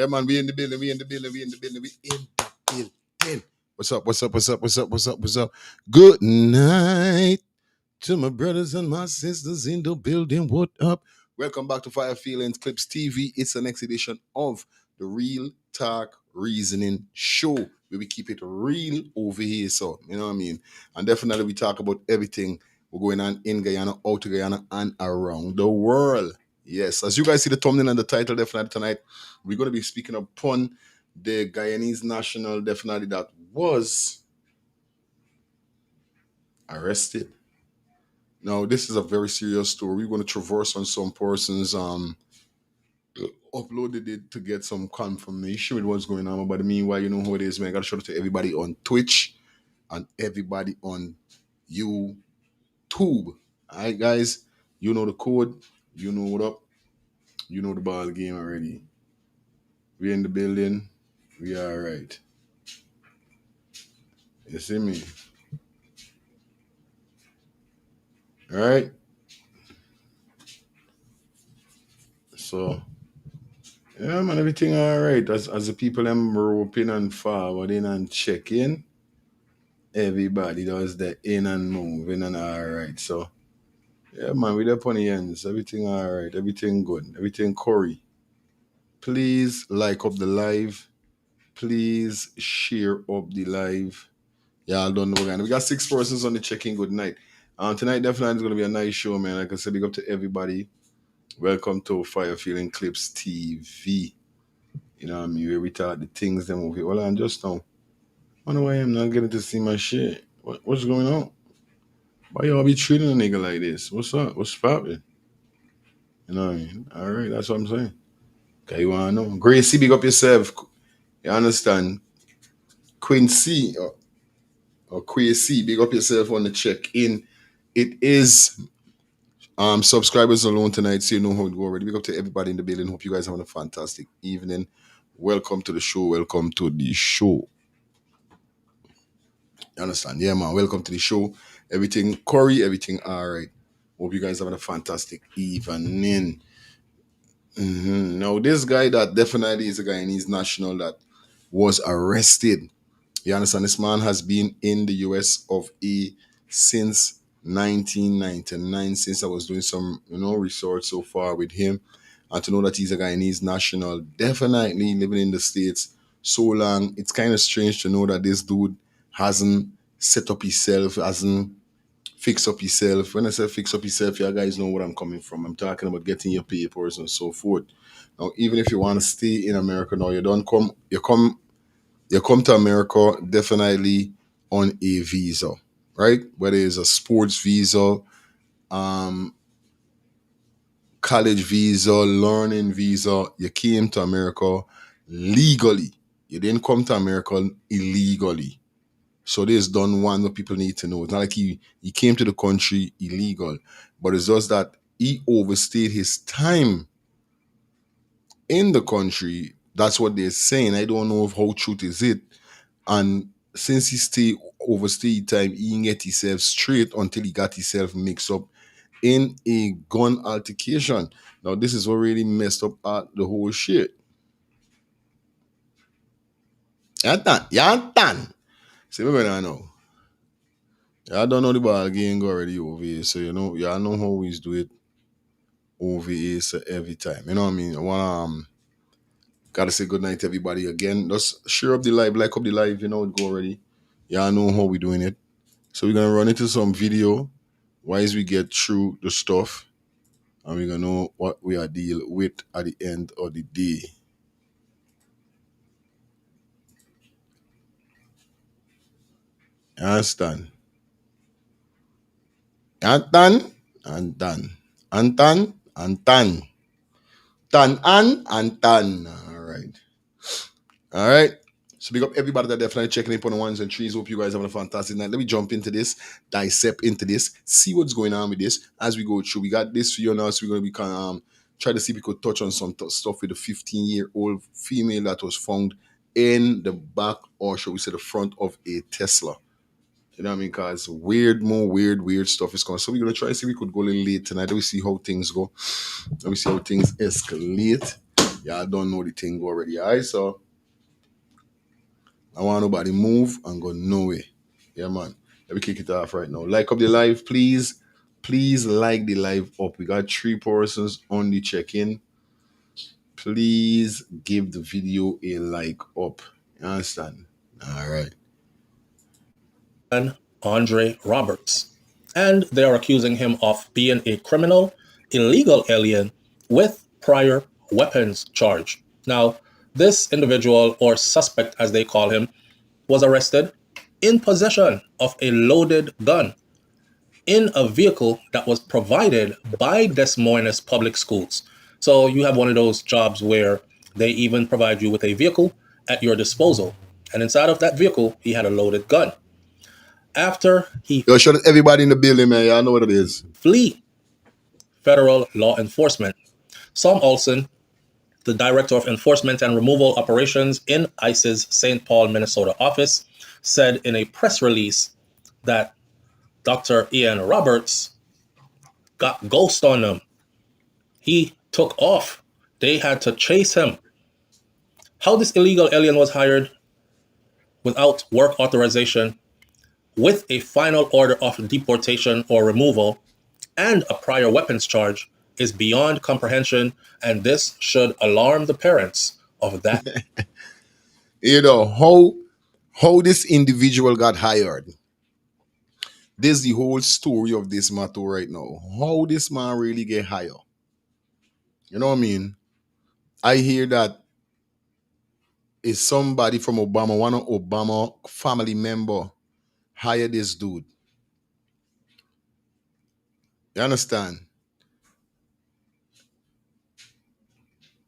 Yeah, man, we in the building, we in the building, we in the building, we in the building. What's up, what's up, what's up, what's up, what's up, what's up? Good night to my brothers and my sisters in the building. What up? Welcome back to Fire Feelings Clips TV. It's the next edition of the Real Talk Reasoning Show, where we keep it real over here. So, you know what I mean? And definitely we talk about everything we're going on in Guyana, out of Guyana, and around the world. Yes, as you guys see the thumbnail and the title, definitely tonight, we're going to be speaking upon the Guyanese national, definitely that was arrested. Now, this is a very serious story. We're going to traverse on some persons uploaded it to get some confirmation with what's going on. But meanwhile, you know who it is, man. I got to shout out to everybody on Twitch and everybody on YouTube. All right, guys, you know the code. You know what up. You know the ball game already. We in the building. We are all right. You see me? All right. So, yeah, man, everything all right. As the people them roping and forwarding and checking, everybody does the in and moving and all right. So, yeah, man, with up on the ends, everything all right, everything good, everything curry. Please like up the live. Please share up the live. Yeah, I don't know, man. We got 6 persons on the check-in. Good night. Tonight definitely is going to be a nice show, man. Like I said, big up to everybody. Welcome to Fire Feeling Clips TV. You know what I mean? Where we talk the things them over here. Well, I'm just now. I wonder why I'm not getting to see my shit. What's going on? Why y'all be treating a nigga like this? What's up? What's poppin'? You know what I mean? All right, that's what I'm saying. Okay, you wanna know? Gracie, big up yourself. You understand? Quincy or Quincy, big up yourself on the check-in. It is subscribers alone tonight, so you know how it go already. Big up to everybody in the building. Hope you guys having a fantastic evening. Welcome to the show. Welcome to the show. You understand? Yeah, man. Welcome to the show. Everything Corey, everything all right. Hope you guys having a fantastic evening. Now, this guy that definitely is a Guyanese national that was arrested. You understand? This man has been in the US of A since 1999, since I was doing some, research so far with him. And to know that he's a Guyanese national, definitely living in the States so long, it's kind of strange to know that this dude hasn't set up himself, hasn't fixed up himself. When I say fix up himself, you guys know what I'm coming from. I'm talking about getting your papers and so forth. Now, even if you want to stay in America now, you come to America definitely on a visa, right? Whether it's a sports visa, um, college visa, learning visa, you came to America legally. You didn't come to America illegally. So this done one what people need to know. It's not like he came to the country illegal, but it's just that he overstayed his time in the country. That's what they're saying. I don't know if how truth is it. And since he overstayed time, he didn't get himself straight until he got himself mixed up in a gun altercation. Now this is what really messed up the whole shit. Yantan. See me when I know. I don't know the ball game already over here, so I know how we do it over here so every time. You know what I mean? I wanna gotta say good night to everybody again. Just share up the live, like up the live, it go already. Yeah, I know how we doing it. So we're gonna run into some video while we get through the stuff, and we're gonna know what we are deal with at the end of the day. You understand? Antan, Antan, Antan, Antan, Antan. All right. All right. So big up everybody that definitely checking in on the ones and threes. Hope you guys having a fantastic night. Let me jump into this, dissect into this, see what's going on with this as we go through. We got this for you now, so we're going to be kind of try to see if we could touch on some stuff with a 15-year-old female that was found in the back, or shall we say the front of a Tesla. You know what I mean? Because more weird stuff is coming. So we're going to try to see if we could go a little late tonight. Let me see how things go. Let me see how things escalate. Y'all don't know the thing already. Alright, so I want nobody move and go nowhere. Yeah, man. Let me kick it off right now. Like up the live, please. Please like the live up. We got 3 persons on the check-in. Please give the video a like up. You understand? All right. And Andre Roberts. And they are accusing him of being a criminal, illegal alien with prior weapons charge. Now, this individual, or suspect as they call him, was arrested in possession of a loaded gun in a vehicle that was provided by Des Moines Public Schools. So you have one of those jobs where they even provide you with a vehicle at your disposal. And inside of that vehicle, he had a loaded gun. After he Yo, shout out everybody in the building, man. Y'all know what it is. flee federal law enforcement, Sam Olson, the Director of Enforcement and Removal Operations in ICE's St. Paul, Minnesota office, said in a press release that Dr. Ian Roberts got ghost on them. He took off. They had to chase him. How this illegal alien was hired without work authorization, with a final order of deportation or removal, and a prior weapons charge is beyond comprehension, and this should alarm the parents of that. You know, how this individual got hired. This is the whole story of this matter right now. How this man really get hired. You know what I mean? I hear that it's somebody from Obama, one of Obama family member hired this dude. You understand?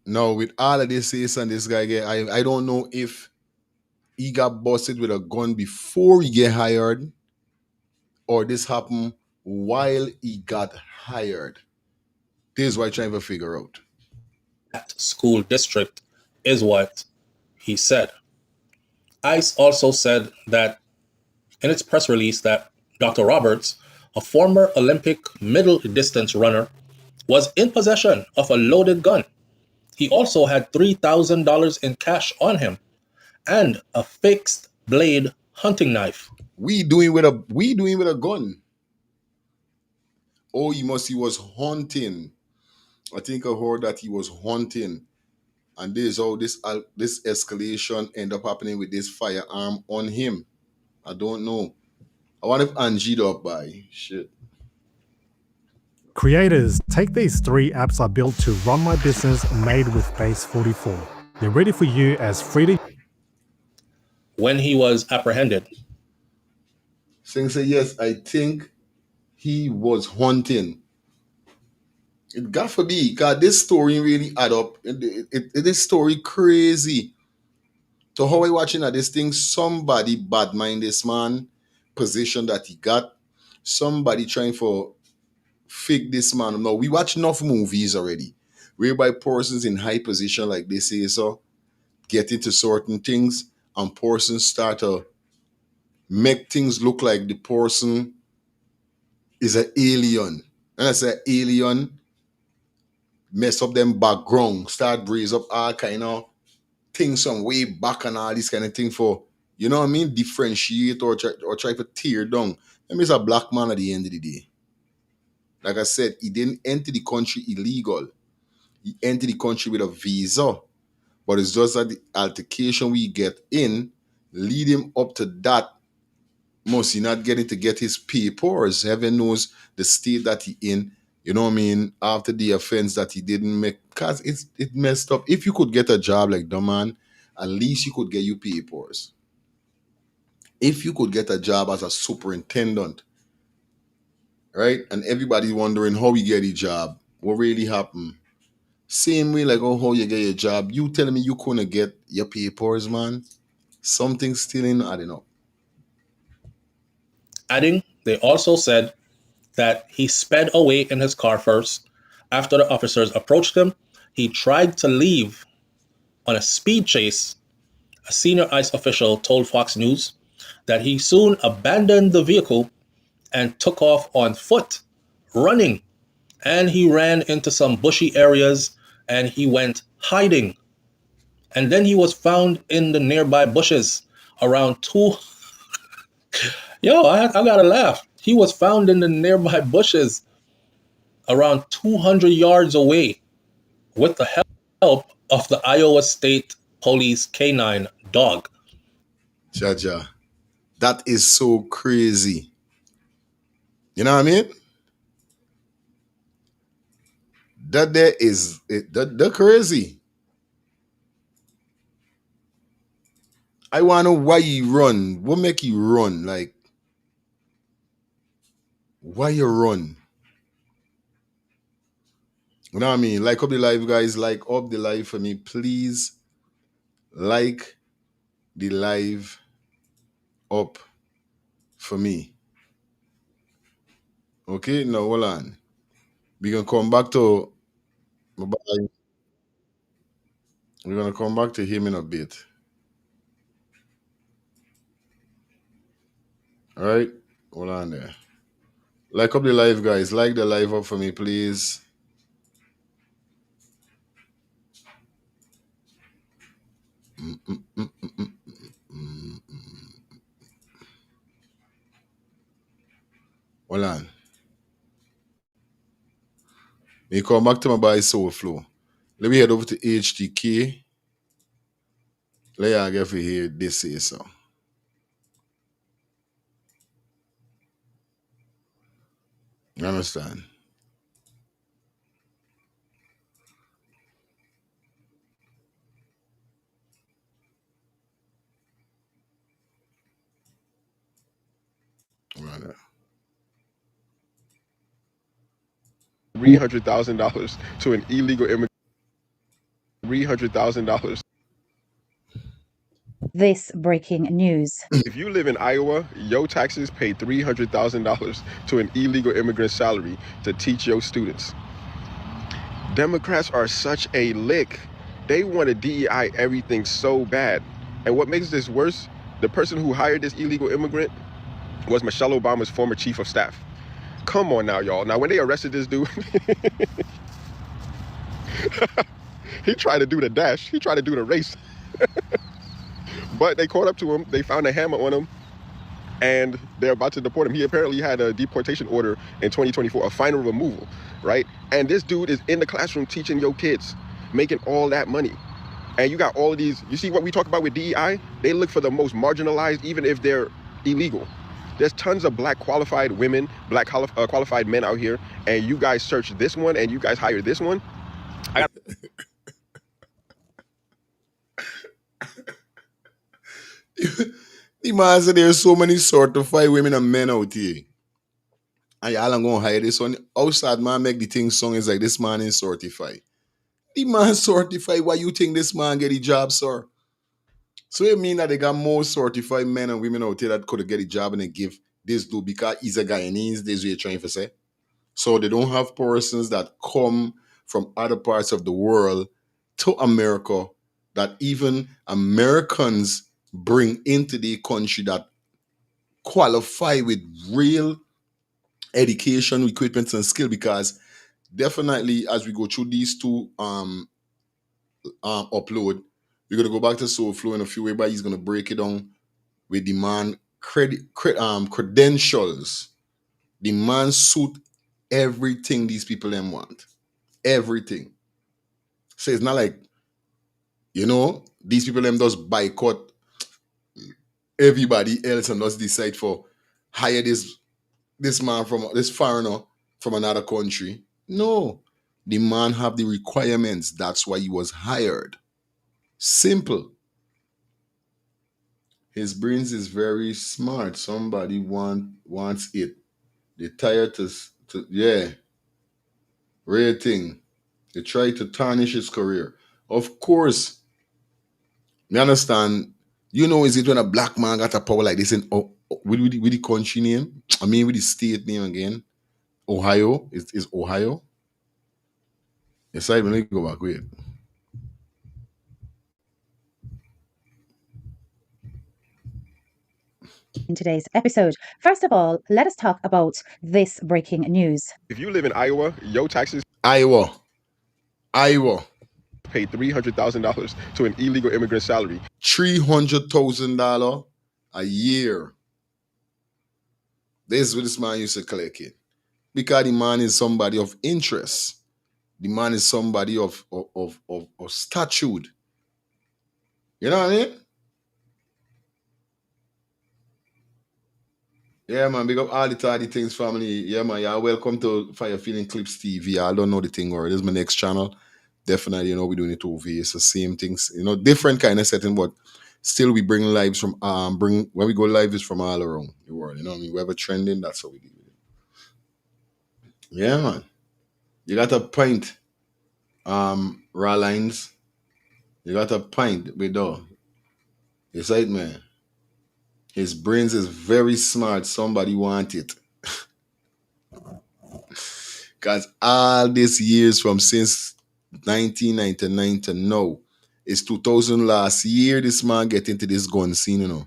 Now, with all of this and this guy get, I don't know if he got busted with a gun before he get hired or this happened while he got hired. This is what I'm trying to figure out. That school district is what he said. ICE also said that in its press release that Dr. Roberts, a former Olympic middle distance runner, was in possession of a loaded gun. He also had $3,000 in cash on him and a fixed blade hunting knife. We doing with a gun. Oh, he was hunting. I think I heard that he was hunting. And this is how this escalation end up happening with this firearm on him. I don't know. I wonder if Angie up by shit. Creators, take these 3 apps I built to run my business made with Base 44. They're ready for you as free to... When he was apprehended, Singh say yes, I think he was hunting. It got for me, because this story really add up. This story crazy. So how I watching at this thing, somebody bad mind this man, position that he got, somebody trying for fake this man. No, we watch enough movies already, whereby persons in high position like they say so, get into certain things and persons start to make things look like the person is an alien. And I say alien, mess up them background, start raise up all kind of things some way back and all this kind of thing for, you know what I mean, differentiate or try to tear down. That means a black man at the end of the day. Like I said, he didn't enter the country illegal. He entered the country with a visa. But it's just that the altercation we get in lead him up to that. Must he not getting to get his papers? Heaven knows the state that he in. You know what I mean? After the offense that he didn't make, because it messed up. If you could get a job like that, man, at least you could get your papers. If you could get a job as a superintendent, right? And everybody wondering how we get a job, what really happened? Same way like how you get your job. You telling me you couldn't get your papers, man? Something still in adding up. adding, they also said that he sped away in his car first. After the officers approached him, he tried to leave on a speed chase. A senior ICE official told Fox News that he soon abandoned the vehicle and took off on foot, running. And he ran into some bushy areas and he went hiding. And then he was found in the nearby bushes around two. Yo, I gotta laugh. He was found in the nearby bushes around 200 yards away with the help of the Iowa State Police canine dog. Jaja, that is so crazy. You know what I mean? That there is that crazy. I wanna know why you run. What make you run? Like, why you run? You know what I mean? Like up the live, guys. Like up the live for me, please. Like the live up for me. Okay, now hold on. We're gonna come back to we're gonna come back to him in a bit. Alright? Hold on there. Like up the live, guys. Like the live up for me, please. Hold on. We come back to my boy Soul Flow. Let me head over to HTK. Let you get to hear this say so. You understand? Right there. $300,000 to an illegal immigrant. $300,000. This breaking news. If you live in Iowa, your taxes pay $300,000 to an illegal immigrant salary to teach your students. Democrats are such a lick. They want to DEI everything so bad. And what makes this worse, the person who hired this illegal immigrant was Michelle Obama's former chief of staff. Come on now, y'all. Now, when they arrested this dude, he tried to do the dash. He tried to do the race. But they caught up to him. They found a hammer on him, and they're about to deport him. He apparently had a deportation order in 2024, a final removal, right? And this dude is in the classroom teaching your kids, making all that money. And you got all of these, you see what we talk about with DEI? They look for the most marginalized, even if they're illegal. There's tons of black qualified women, black qualified men out here, and you guys search this one and you guys hire this one. The man said there's so many certified women and men out here. And y'all are gonna hire this one. Outside man make the thing song is like this man is certified. The man certified. Why you think this man get the job, sir? So it mean that they got more certified men and women out here that could get a job and they give this dude because he's a Guyanese, this is what you're trying to say. So they don't have persons that come from other parts of the world to America that even Americans bring into the country that qualify with real education, equipment, and skill. Because definitely as we go through these two upload, we're gonna go back to Soul Flow in a few ways, but he's gonna break it down with the man credentials. The man suit everything these people them want. Everything. So it's not like, these people them just boycott everybody else and just decide for hire this man from this foreigner from another country. No. The man have the requirements. That's why he was hired. Simple. His brains is very smart. Somebody wants it. They tired to rare thing. They try to tarnish his career. Of course, you understand. Is it when a black man got a power like this in with the country name? I mean, with the state name again. Ohio is Ohio. Yes, I let me go back. Wait. In today's episode. First of all, let us talk about this breaking news. If you live in Iowa, your taxes. Iowa. paid $300,000 to an illegal immigrant salary. $300,000 a year. This is what this man used to collect it. Because the man is somebody of interest. The man is somebody of stature. You know what I mean? Yeah, man, big up all the Tardy Things family. Yeah, man, yeah, welcome to Fire Feeling Clips TV. I don't know the thing already. This is my next channel. Definitely, we're doing it over here. It's the same things, different kind of setting, but still we bring lives from, when we go live, it's from all around the world. You know what I mean? Wherever trending, that's how we do it. Yeah, man. You got a pint, raw lines. You got a pint with dog. You say it, man. His brains is very smart. Somebody want it. Because all these years from since 1999 to now, it's 2000 last year this man get into this gun scene,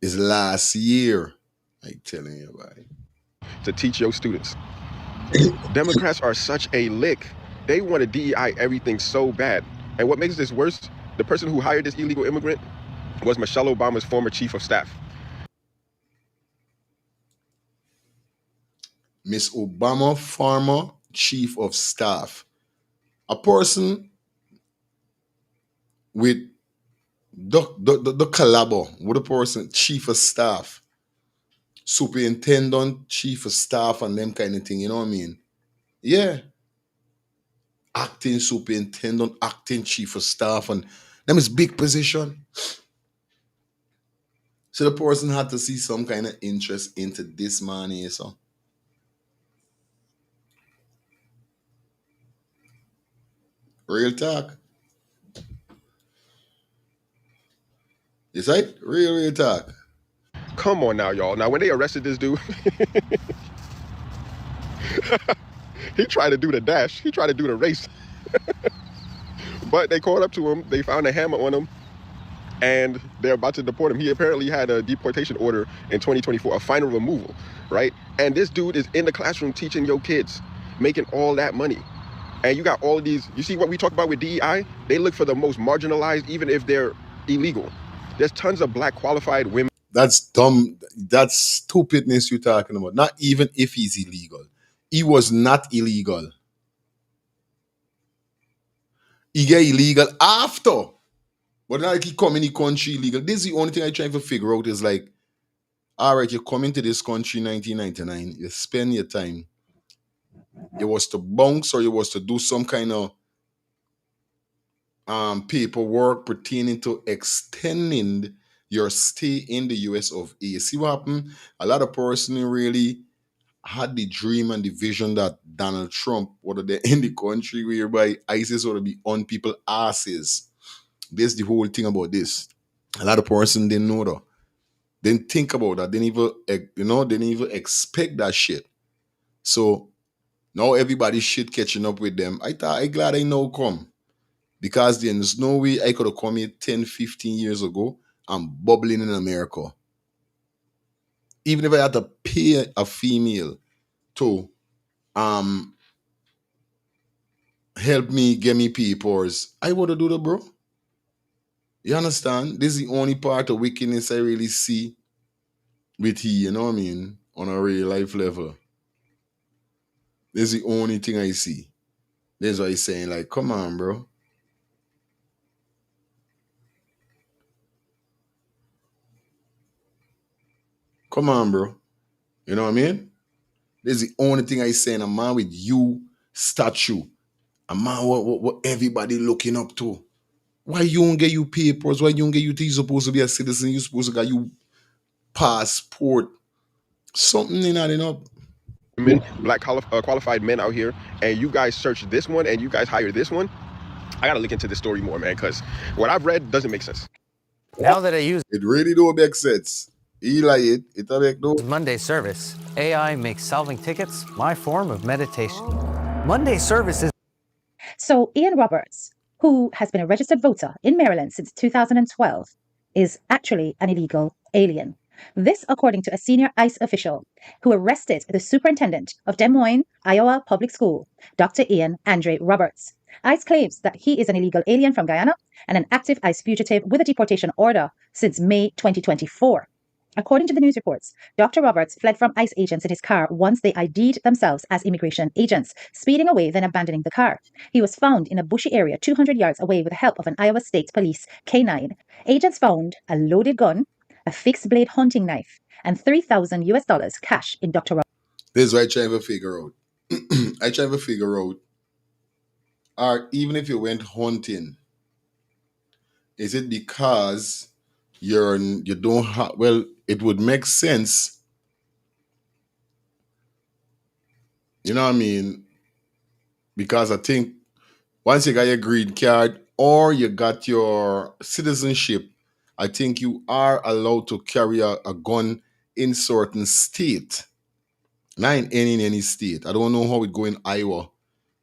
It's last year. I'm telling you about it. To teach your students. Democrats are such a lick. They want to DEI everything so bad. And what makes this worse, the person who hired this illegal immigrant was Michelle Obama's former chief of staff. Miss Obama, former chief of staff. A person with the collabo with a person, chief of staff, superintendent, chief of staff, and them kind of thing, you know what I mean? Yeah. Acting superintendent, acting chief of staff, and them is big position. So the person had to see some kind of interest into this man here, so. Real talk. Is that real talk? Come on now, y'all. Now, when they arrested this dude, he tried to do the dash. He tried to do the race. But they caught up to him. They found a hammer on him. And they're about to deport him. He apparently had a deportation order in 2024, a final removal, right? And this dude is in the classroom teaching your kids, making all that money. And you got all of these, you see what we talk about with DEI? They look for the most marginalized, even if they're illegal. There's tons of black qualified women. That's dumb. That's stupidness you're talking about. Not even if he's illegal. He was not illegal. He get illegal after. But not like he come in the country illegal. This is the only thing I trying to figure out is like, all right, you come into this country in 1999, you spend your time. It was to bounce or it was to do some kind of paperwork pertaining to extending your stay in the US of A. See what happened? A lot of persons really had the dream and the vision that Donald Trump would be in the country whereby ISIS would be on people's asses. That's the whole thing about this. A lot of persons didn't know that. Didn't think about that. Didn't even expect that shit. So now everybody's shit catching up with them. I'm glad I now come. Because there's no way I could have come here 10, 15 years ago and bubbling in America. Even if I had to pay a female to help me get me papers, I would have do that, bro. You understand? This is the only part of wickedness I really see with he, you know what I mean? On a real life level. This is the only thing I see. That's why he's saying, like, come on, bro. Come on, bro. You know what I mean? This is the only thing I say. A man with you statue. A man what everybody looking up to. Why you don't get you papers? Why you don't get you supposed to be a citizen? You supposed to get you passport. Something in adding up. Men, black qualified men out here, and you guys search this one and you guys hire this one. I gotta look into this story more, man, because what I've read doesn't make sense. Now that I use It really don't make sense. It make no. Monday Service, AI makes solving tickets my form of meditation. Monday Service is... So Ian Roberts, who has been a registered voter in Maryland since 2012, is actually an illegal alien. This, according to a senior ICE official who arrested the superintendent of Des Moines, Iowa Public School, Dr. Ian Andre Roberts. ICE claims that he is an illegal alien from Guyana and an active ICE fugitive with a deportation order since May 2024. According to the news reports, Dr. Roberts fled from ICE agents in his car once they ID'd themselves as immigration agents, speeding away then abandoning the car. He was found in a bushy area 200 yards away with the help of an Iowa State Police K-9. Agents found a loaded gun, a fixed blade hunting knife, and $3,000 cash in Dr. Roberts. This is what I try to figure out. I try to figure out, or even if you went hunting, is it because you don't have, well, it would make sense, you know what I mean? Because I think once you got your green card or you got your citizenship, I think you are allowed to carry a gun in certain state. Not in any state. I don't know how it go in Iowa,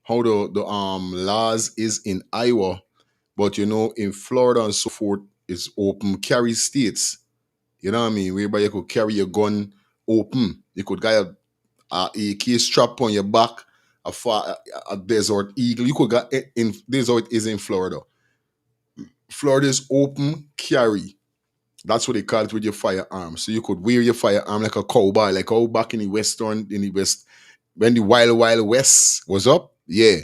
how the laws is in Iowa, but you know, in Florida and so forth, it's open carry states. You know what I mean? Whereby you could carry your gun open. You could get a AK strap on your back, a Desert Eagle. You could get it in. This is how it is in Florida. Florida is open carry. That's what they call it with your firearm. So you could wear your firearm like a cowboy, like how back in the West, when the Wild West was up. Yeah,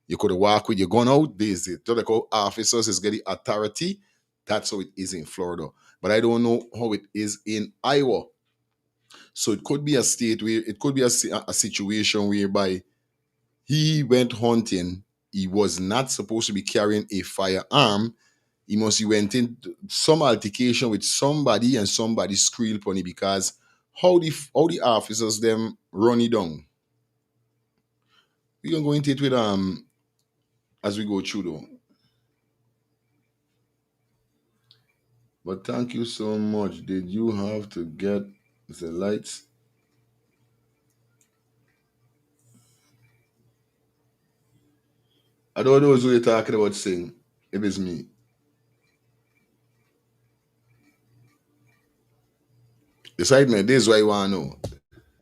you could walk with your gun out. There's it. Just like how officers is getting authority. That's how it is in Florida. But I don't know how it is in Iowa. So it could be a state where it could be a situation whereby he went hunting. He was not supposed to be carrying a firearm. He went in some altercation with somebody and somebody squealed upon it because how the officers them run it down. We're gonna go into it with as we go through though. But thank you so much. Did you have to get the lights? I don't know who you're talking about saying. It is me. Decide me, this is what I want to know.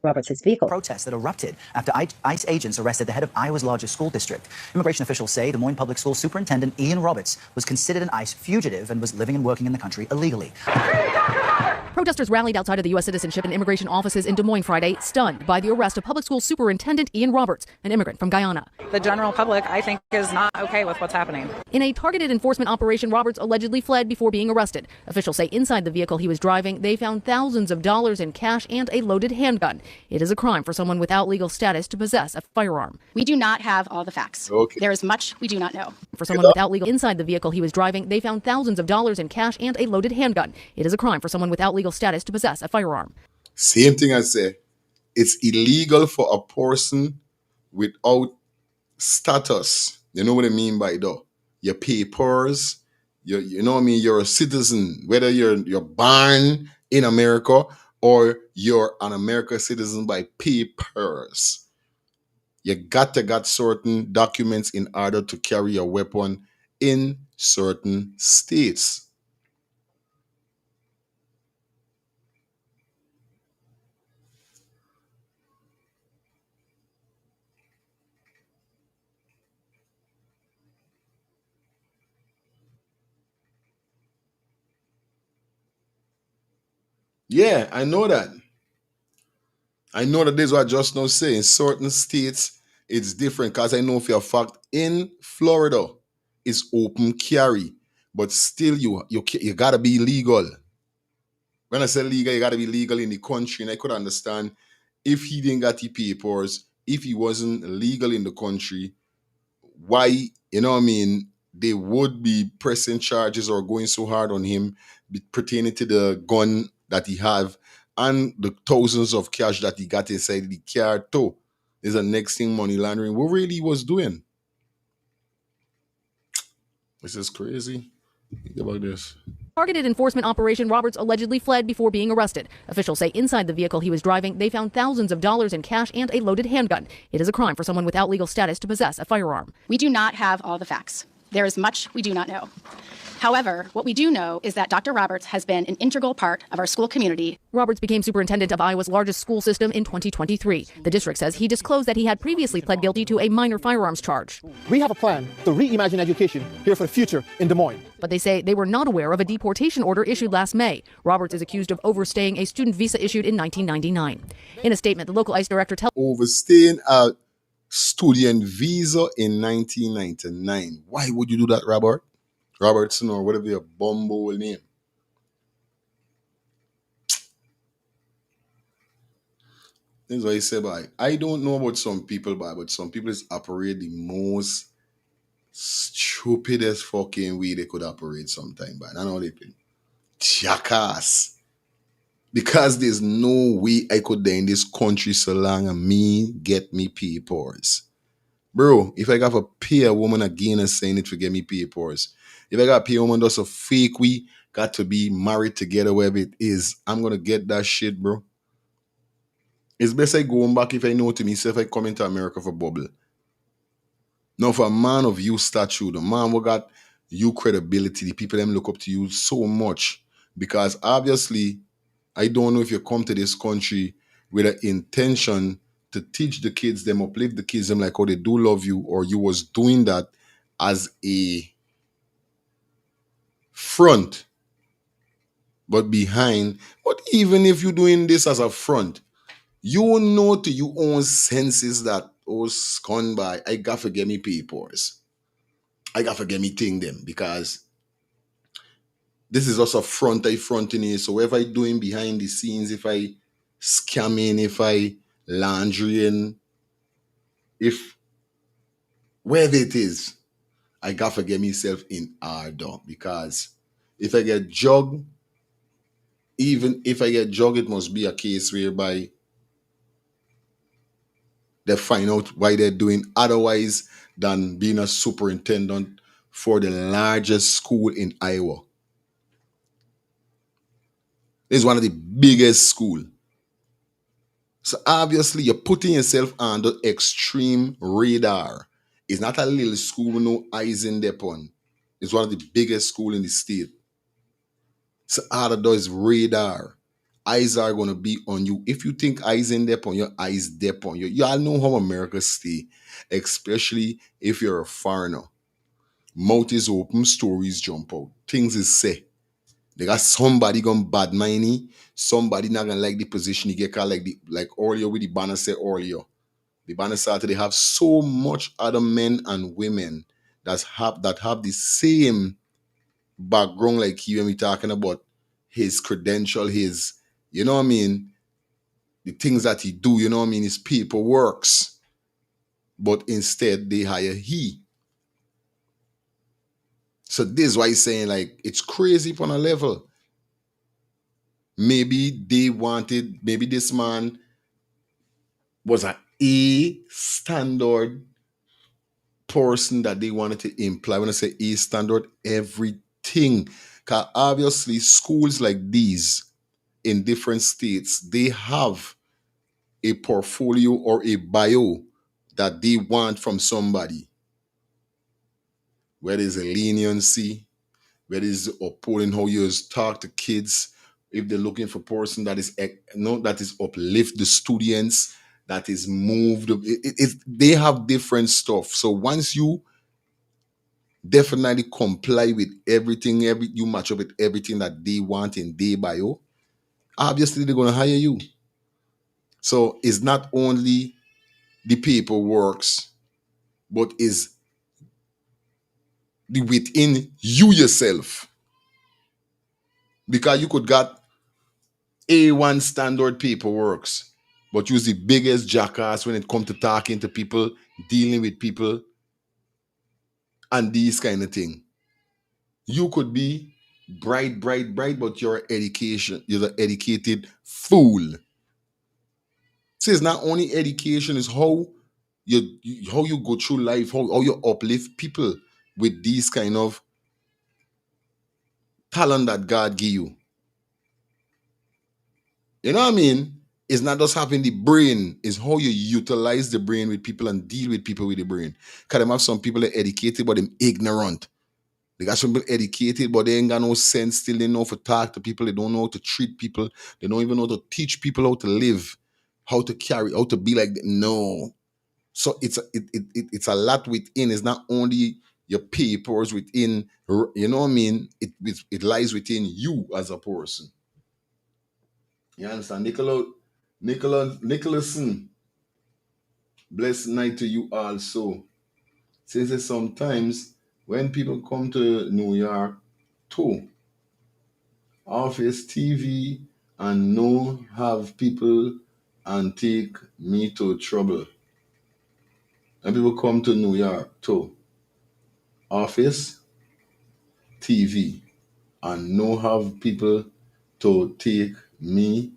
Roberts' vehicle. Protests that erupted after ICE agents arrested the head of Iowa's largest school district. Immigration officials say Des Moines Public School Superintendent Ian Roberts was considered an ICE fugitive and was living and working in the country illegally. Protesters rallied outside of the U.S. Citizenship and Immigration offices in Des Moines Friday, stunned by the arrest of public school superintendent Ian Roberts, an immigrant from Guyana. The general public, I think, is not okay with what's happening. In a targeted enforcement operation, Roberts allegedly fled before being arrested. Officials say inside the vehicle he was driving, they found thousands of dollars in cash and a loaded handgun. It is a crime for someone without legal status to possess a firearm. We do not have all the facts. Okay. There is much we do not know. For someone without legal inside the vehicle he was driving, they found thousands of dollars in cash and a loaded handgun. It is a crime for someone without legal status to possess a firearm. Same thing I say. It's illegal for a person without status. You know what I mean by that? Your papers, you know what I mean? You're a citizen, whether you're born in America or you're an American citizen by papers. You got certain documents in order to carry a weapon in certain states. Yeah, I know that. I know that this is what I just now say. In certain states, it's different because I know for a fact in Florida, it's open carry, but still you gotta be legal. When I say legal, you gotta be legal in the country, and I could understand if he didn't got the papers, if he wasn't legal in the country, why, you know what I mean, they would be pressing charges or going so hard on him pertaining to the gun that he have and the thousands of cash that he got inside the car too. Is the next thing money laundering. What really he was doing? This is crazy. Think about this. Targeted enforcement operation, Roberts allegedly fled before being arrested. Officials say inside the vehicle he was driving, they found thousands of dollars in cash and a loaded handgun. It is a crime for someone without legal status to possess a firearm. We do not have all the facts. There is much we do not know. However, what we do know is that Dr. Roberts has been an integral part of our school community. Roberts became superintendent of Iowa's largest school system in 2023. The district says he disclosed that he had previously pled guilty to a minor firearms charge. We have a plan to reimagine education here for the future in Des Moines. But they say they were not aware of a deportation order issued last May. Roberts is accused of overstaying a student visa issued in 1999. In a statement, the local ICE director tells Overstaying a student visa in 1999. Why would you do that, Robert? Robertson or whatever your bumble name. This is what I say, boy. I don't know about some people, boy, but some people is operate the most stupidest fucking way they could operate sometime, but I know they play. Jackass. Because there's no way I could die in this country so long and me get me papers. Bro, if I got to pay a woman again and saying it to get me papers, if I got to pay a woman that's a fake we got to be married together, wherever it is, I'm going to get that shit, bro. It's best I going back if I know to myself I come into America for bubble. Now, for a man of you stature, the man who got you credibility, the people them look up to you so much. Because obviously, I don't know if you come to this country with an intention to teach the kids them, uplift the kids them like how they do love you, or you was doing that as a front, but behind. But even if you're doing this as a front, you know to your own senses that, oh, scon by, I got to get me papers. I got to get me thing them because this is also front I fronting you. So whatever I doing behind the scenes, if I scamming, if I laundrying, if wherever it is, I got to get myself in order because if I get jug, even if I get jug, it must be a case whereby they find out why they're doing otherwise than being a superintendent for the largest school in Iowa. It's one of the biggest schools. So obviously you're putting yourself under extreme radar. It's not a little school with no eyes in there on. It's one of the biggest schools in the state. So all that does radar. Eyes are going to be on you. If you think eyes in there on your eyes there on you. Y'all know how America stay. Especially if you're a foreigner. Mouth is open, stories jump out. Things is said. They got somebody gonna bad mindy, somebody not gonna like the position you get called like earlier with the banner said earlier. The banner started they have so much other men and women that have the same background like he when we talking about his credential, his, you know what I mean, the things that he do, you know what I mean, his paperworks. But instead they hire he. So this is why he's saying like it's crazy on a level. Maybe maybe this man was an A standard person that they wanted to imply. When I say A standard, everything. Because obviously schools like these in different states, they have a portfolio or a bio that they want from somebody. Where there's a leniency, where there's upholding how you talk to kids, if they're looking for a person that is uplift the students, that is moved. They have different stuff. So once you definitely comply with everything, you match up with everything that they want in their bio, obviously they're going to hire you. So it's not only the paperwork, but is the within you yourself. Because you could got A1 standard paperwork, but use the biggest jackass when it comes to talking to people, dealing with people, and these kind of thing. You could be bright, but you're an educated fool. So it's not only education, it's how you go through life, how you uplift people with these kind of talent that God give you. You know what I mean? It's not just having the brain, it's how you utilize the brain with people and deal with people with the brain. Because them have some people that are educated, but them ignorant. They got some people educated, but they ain't got no sense still. They know how to talk to people. They don't know how to treat people. They don't even know how to teach people how to live, how to carry, how to be like that. No. So it's a lot within. It's not only your papers within, you know what I mean? It lies within you as a person. You understand? Nicholson, blessed night to you also. Since that sometimes when people come to New York too, office TV and no have people and take me to trouble. And people come to New York too, office TV and no have people to take me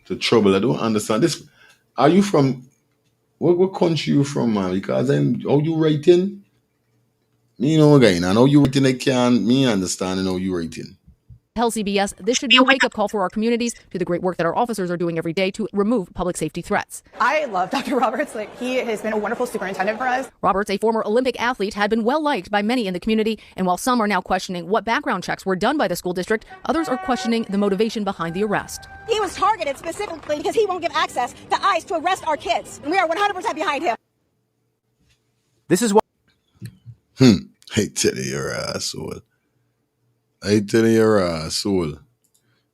to trouble. I don't understand this. Are you from what country you from, man? Because I'm how you writing? Me know again. I know you writing I can me understand how you writing. Tell CBS this should be a wake-up call for our communities to the great work that our officers are doing every day to remove public safety threats. I love Dr. Roberts. He has been a wonderful superintendent for us. Roberts, a former Olympic athlete, had been well-liked by many in the community, and while some are now questioning what background checks were done by the school district, others are questioning the motivation behind the arrest. He was targeted specifically because he won't give access to ICE to arrest our kids, and we are 100% behind him. This is what. I tell you, you're an asshole. I tell you, you're an asshole.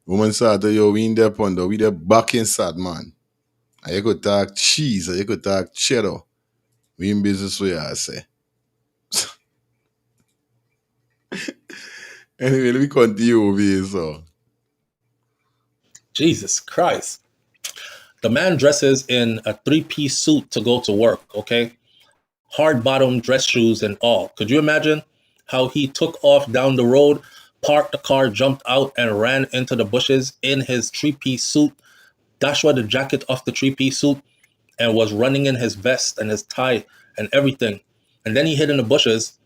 Woman said to you, we in there ponder, we there back inside, man. And you could talk cheese, and you could talk cheddar. We in business with you, I say. Anyway, let me continue over here, so. Jesus Christ. The man dresses in a 3-piece suit to go to work, okay? Hard bottom dress shoes and all. Could you imagine how he took off down the road, parked the car, jumped out, and ran into the bushes in his 3-piece suit, dashed the jacket off the 3-piece suit, and was running in his vest and his tie and everything. And then he hid in the bushes,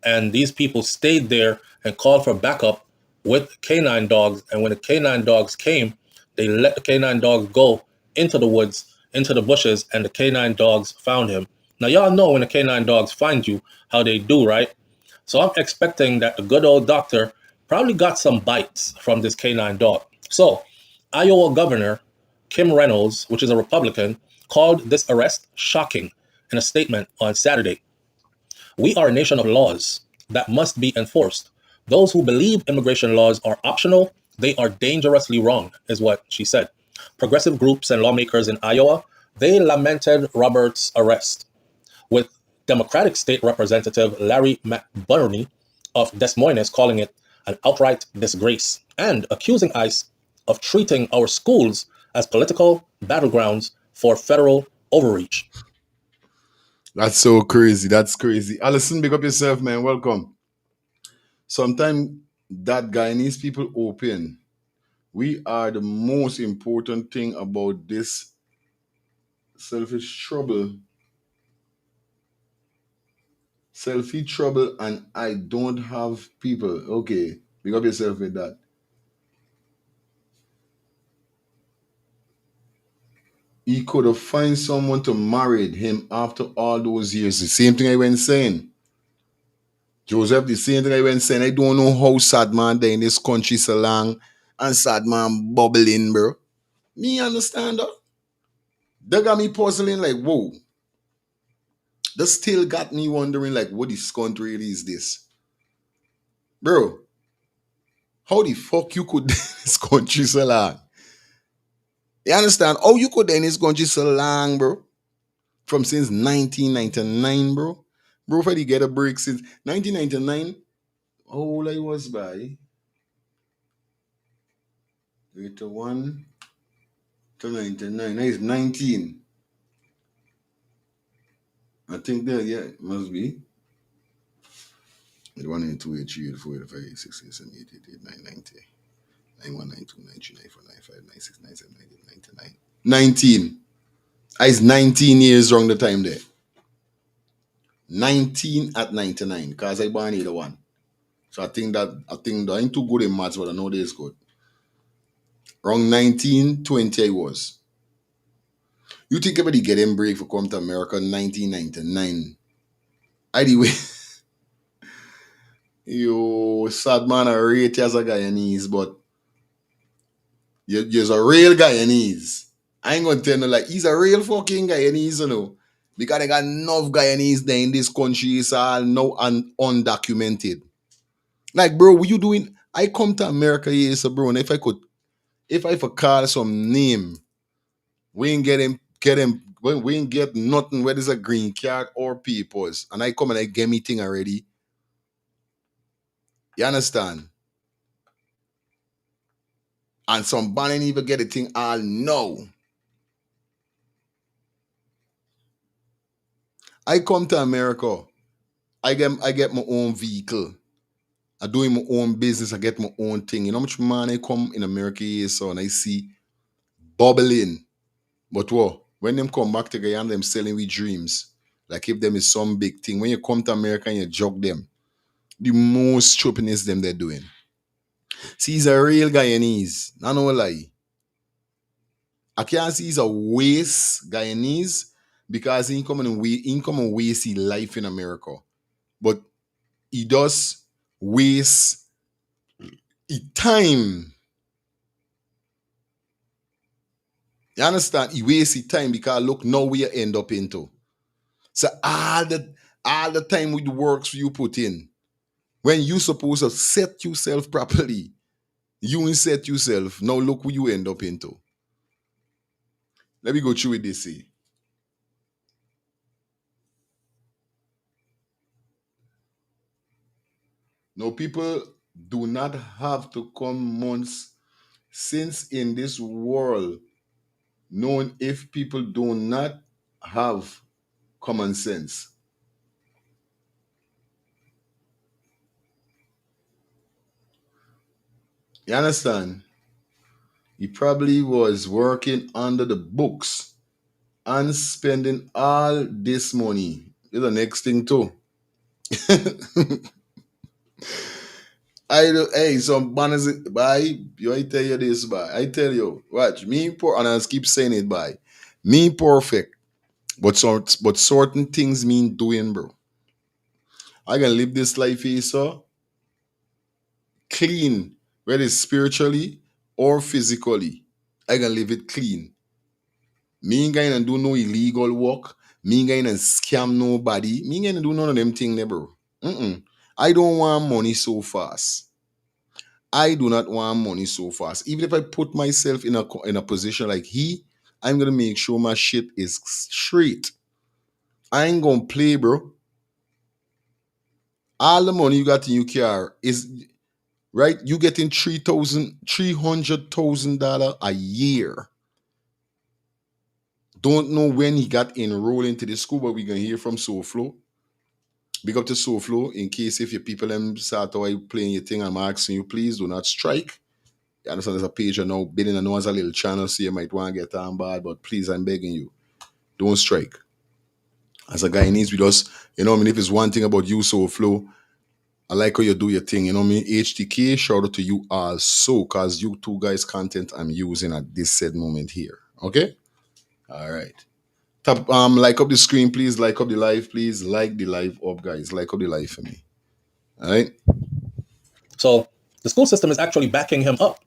and these people stayed there and called for backup with canine dogs. And when the canine dogs came, they let the canine dogs go into the woods, into the bushes, and the canine dogs found him. Now, y'all know when the canine dogs find you, how they do, right? So I'm expecting that the good old doctor probably got some bites from this canine dog. So Iowa Governor Kim Reynolds, which is a Republican, called this arrest shocking in a statement on Saturday. We are a nation of laws that must be enforced. Those who believe immigration laws are optional, they are dangerously wrong, is what she said. Progressive groups and lawmakers in Iowa, they lamented Roberts' arrest, with Democratic State Representative Larry McBurney of Des Moines calling it an outright disgrace and accusing ICE of treating our schools as political battlegrounds for federal overreach. That's so crazy. That's crazy. Allison, big up yourself, man. Welcome. Sometimes that Guyanese people open. We are the most important thing about this selfish trouble, and I don't have people. Okay, big up yourself with that. He could have found someone to marry him after all those years. The same thing I went saying. Joseph, the same thing I went saying. I don't know how sad man there in this country so long and sad man bubbling, bro. Me understand that. They got me puzzling like, whoa. That still got me wondering like, what this country is this? Bro, how the fuck you could in this country so long? You understand? How you could in this country so long, bro? From since 1999, bro. Bro, if I did get a break since 1999, how old I was by? 81 to 99. I is 19. I think that, yeah, it must be. 1, 2, 8, 3, 8, 4, 8, 5, 8, 6, 7, 8, 8, 8, 9, 90. 91, 92, 93, 94, 95, 96, 97, 98, 99. 19. I is 19 years wrong the time there. 19 at 99, because I born 81. So I think I ain't too good in maths, but I know this good. Wrong 19, 20 I was. You think everybody getting break for come to America in 1999? Anyway, You sad man, I rate you as a Guyanese, but you're a real Guyanese. I ain't gonna tell you like he's a real fucking Guyanese, you know. Because they got enough Guyanese there in this country, it's all now undocumented. Like, bro, what you doing? I come to America here, so bro, and if I could call some name, we ain't we ain't get nothing whether it's a green card or papers. And I come and I get me thing already. You understand? And some banning even get a thing all no. I come to America. I get my own vehicle. I do my own business. I get my own thing. You know how much money come in America here, so and I see bubbling. But what? When them come back to Guyana, them selling with dreams. Like if them is some big thing. When you come to America and you jog them, the most stupidness them they're doing. See, he's a real Guyanese. I no lie. I can't see he's a waste Guyanese because he come and waste his life in America. But he does waste his time. You understand? He wastes his time because look now where you end up into. So all the time with the works you put in, when you supposed to set yourself properly, you ain't set yourself. Now look where you end up into. Let me go through with this. See. Now people do not have to come months since in this world, knowing if people do not have common sense. You understand? He probably was working under the books and spending all this money. Here's the next thing too. Some banners by you. I tell you this, by I tell you, watch me poor, and I keep saying it by me perfect, but certain things mean doing, bro. I can live this life here, so clean, whether it's spiritually or physically. I can live it clean. Me ain't gonna do no illegal work. Me ain't gonna scam nobody. Me ain't gonna do none of them things, bro. I don't want money so fast. I do not want money so fast. Even if I put myself in a position like I'm gonna make sure my shit is straight. I ain't gonna play, bro. All the money you got in your car is right. You getting $300,000 a year. Don't know when he got enrolled into the school, but we're gonna hear from SoFlo. Big up to SoFlo in case if your people them start out playing your thing, I'm asking you, please do not strike. You understand there's a page I know, bidding I know as a little channel, so you might want to get on board, but please, I'm begging you, don't strike. As a Guyanese with us, you know what I mean? If it's one thing about you, SoFlo, I like how you do your thing, you know what I mean? HTK, shout out to you also, because you two guys' content I'm using at this said moment here. Okay? All right. Tap like up the screen, please. Like up the live, please. Like the live up, guys. Like up the live for me. All right. So the school system is actually backing him up,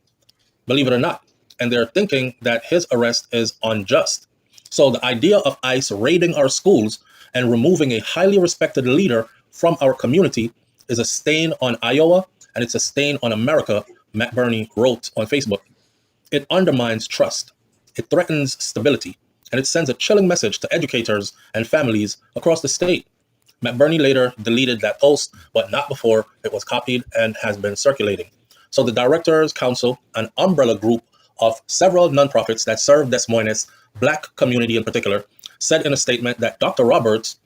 believe it or not. And they're thinking that his arrest is unjust. So the idea of ICE raiding our schools and removing a highly respected leader from our community is a stain on Iowa, and it's a stain on America, Matt Burney wrote on Facebook. It undermines trust. It threatens stability. And it sends a chilling message to educators and families across the state. Matt Burney later deleted that post, but not before it was copied and has been circulating. So the Directors Council, an umbrella group of several nonprofits that serve Des Moines' Black community in particular, said in a statement that Dr. Roberts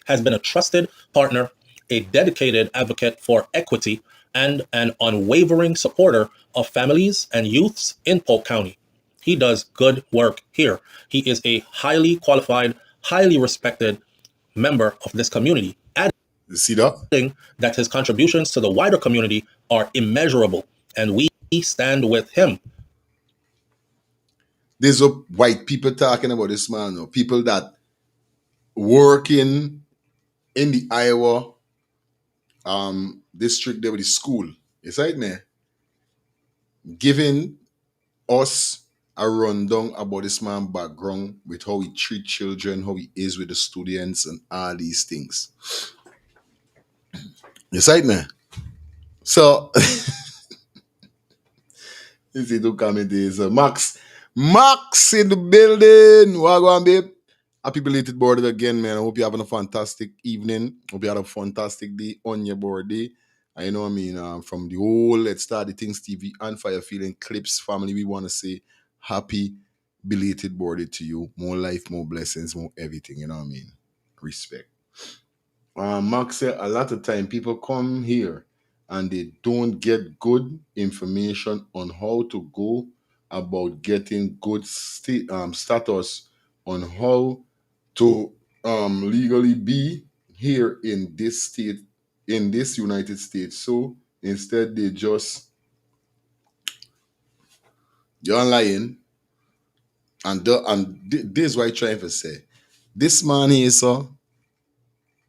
has been a trusted partner, a dedicated advocate for equity, and an unwavering supporter of families and youths in Polk County. He does good work here. He is a highly qualified, highly respected member of this community. See that? That his contributions to the wider community are immeasurable, and we stand with him. There's a white people talking about this man, no? People that working in the Iowa district there with the school. It's right there. Giving us a rundown about this man background with how he treat children, how he is with the students and all these things. It's right there. So this is to come in Max in the building. Wagwan, babe. Happy belated birthday again, man. I hope you're having a fantastic evening. Hope you had a fantastic day on your birthday. I know what I mean. From the whole Let's Start the Things TV and Fire Feeling Clips family, we want to say happy belated birthday to you. More life, more blessings, more everything. You know what I mean? Respect. Max said a lot of time people come here and they don't get good information on how to go about getting good status on how to legally be here in this state, in this United States. So instead they just, you're lying. And this is what I'm trying to say. This man here, sir,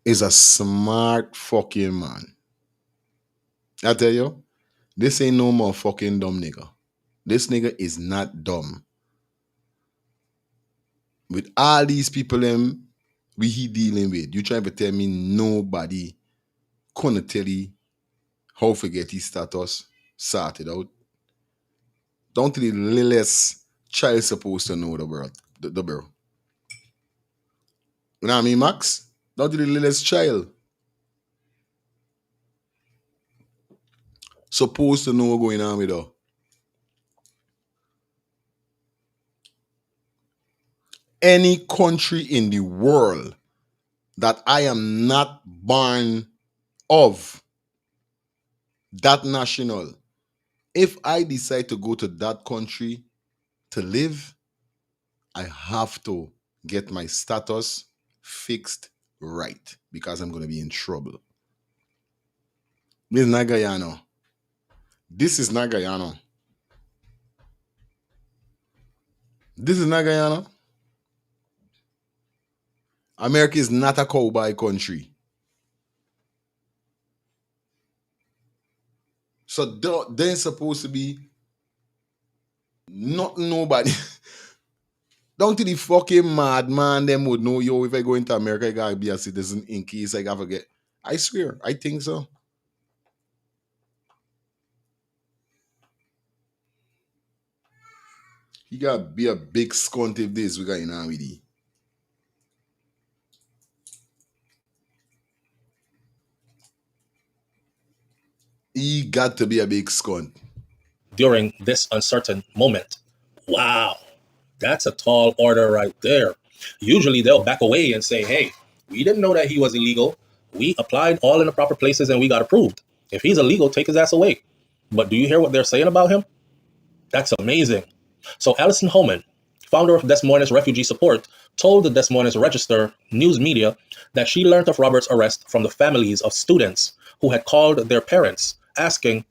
is a smart fucking man. I tell you, this ain't no more fucking dumb nigga. This nigga is not dumb. With all these people we he dealing with, you trying to tell me nobody couldn't tell you how to get his status sorted out? Don't the littlest child supposed to know the world, the bro? You know what I mean, Max? Don't the littlest child supposed to know what's going on with her? Any country in the world that I am not born of, that national, if I decide to go to that country to live, I have to get my status fixed right because I'm going to be in trouble. This is not Guyana. This is not Guyana. This is not Guyana. America is not a cowboy country. So they're supposed to be not nobody. Don't the fucking madman them would know, yo, if I go into America, I gotta be a citizen in case I gotta forget. I swear, I think so. He gotta be a big scunt if this we got in on with he. He got to be a big scunt. During this uncertain moment. Wow, that's a tall order right there. Usually they'll back away and say, hey, we didn't know that he was illegal. We applied all in the proper places and we got approved. If he's illegal, take his ass away. But do you hear what they're saying about him? That's amazing. So Alison Holman, founder of Des Moines Refugee Support, told the Des Moines Register news media that she learned of Robert's arrest from the families of students who had called their parents asking,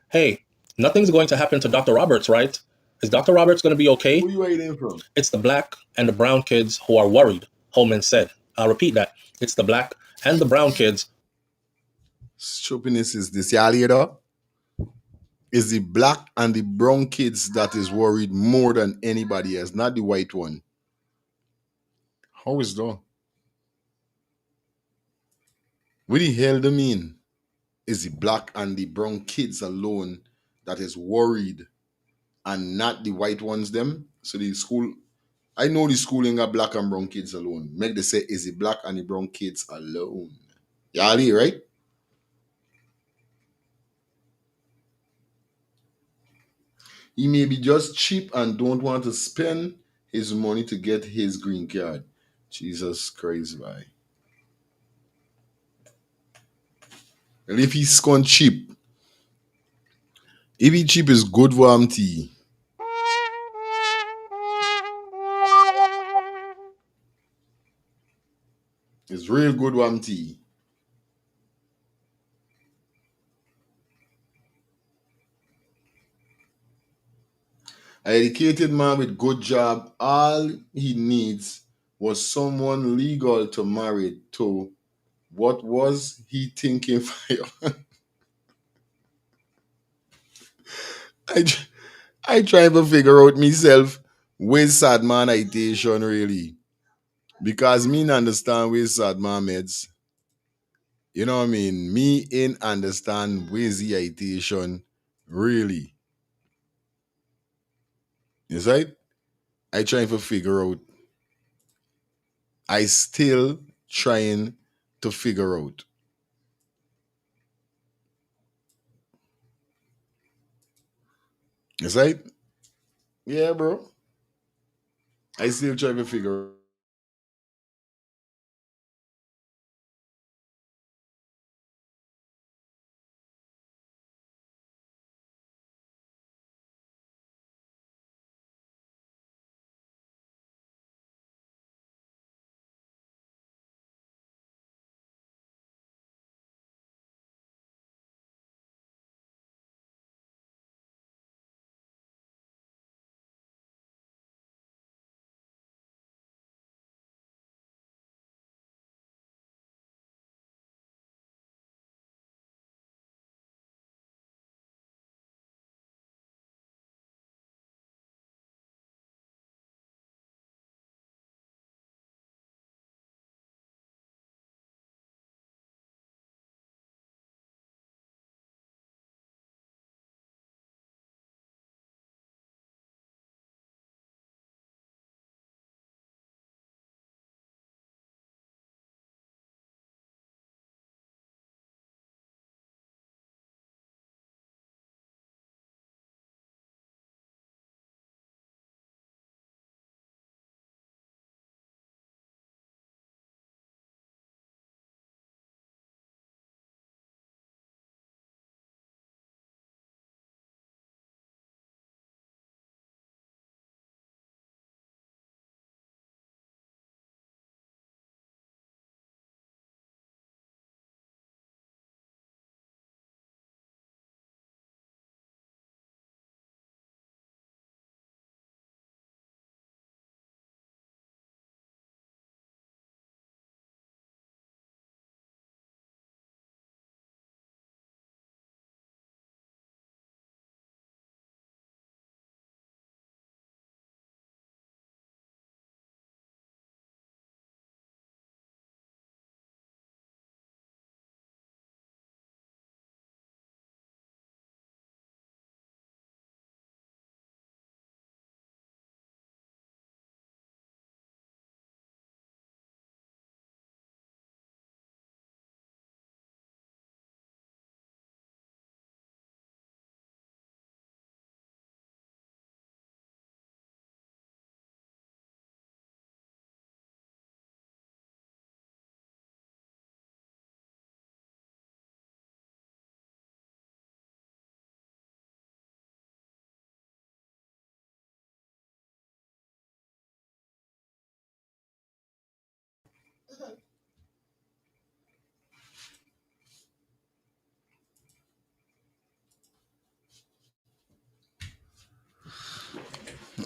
hey, nothing's going to happen to Dr. Roberts, right? Is Dr. Roberts going to be okay? Who are you waiting from? It's the black and the brown kids who are worried, Holman said. I'll repeat that. It's the black and the brown kids. Stupidness is this. Y'all hear that? It's the black and the brown kids that is worried more than anybody else, not the white one. How is that? What the hell do you mean? Is the black and the brown kids alone that is worried and not the white ones them? So the school, I know the school ain't got black and brown kids alone. Make they say, is the black and the brown kids alone? Y'all hear, right? He may be just cheap and don't want to spend his money to get his green card. Jesus Christ, why? And if he's gone cheap, if he cheap is good for him tea. It's real good for him tea. An educated man with good job, all he needs was someone legal to marry to What was he thinking? I, I try to figure out myself where sad man ideation really. Because me not understand where sad man meds. You know what I mean? Me in understand where's the ideation really. Is right? I trying to figure out. I still trying to figure out. Is right? Yeah, bro. I still trying to figure out.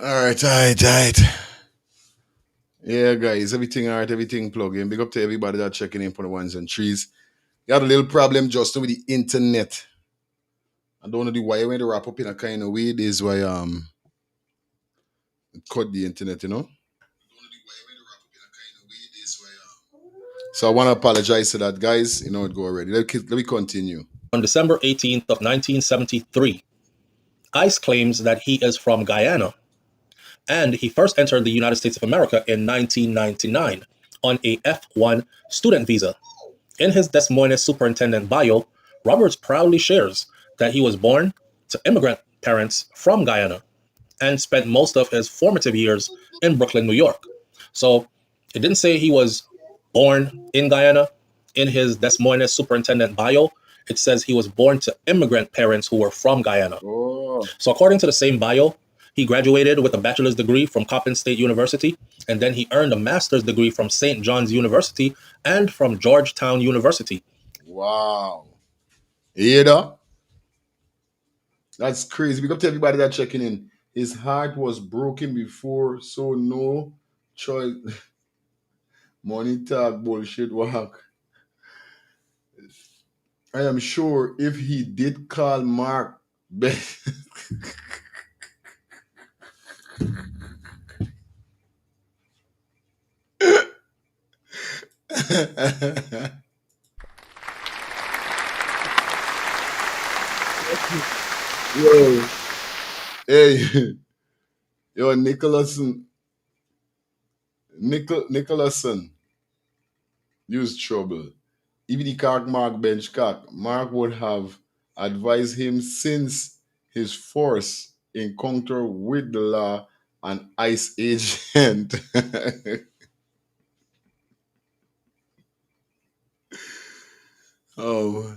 All right. Yeah, guys, everything all right, everything plug in. Big up to everybody that checking in for the ones and threes. Got a little problem just with the internet. I don't know why I went to wrap up in a kind of way. This is why cut the internet, you know. So I want to apologize to that, guys. You know it go already. Let me continue. On December 18th of 1973, ICE claims that he is from Guyana, and he first entered the United States of America in 1999 on a F1 student visa. In his Des Moines superintendent bio, Roberts proudly shares that he was born to immigrant parents from Guyana and spent most of his formative years in Brooklyn, New York. So it didn't say he was born in Guyana. In his Des Moines superintendent bio, it says he was born to immigrant parents who were from Guyana. Oh. So according to the same bio, he graduated with a bachelor's degree from Coppin State University, and then he earned a master's degree from St. John's University and from Georgetown University. Wow. You know? That's crazy. Big up to everybody that checking in. His heart was broken before, so no choice. Money talk, bullshit walk. I am sure if he did call Mark Ben. Yo, hey, yo, Nicholson used trouble. If the cock Mark bench cock, Mark would have advised him since his first encounter with the law and ICE agent. Oh,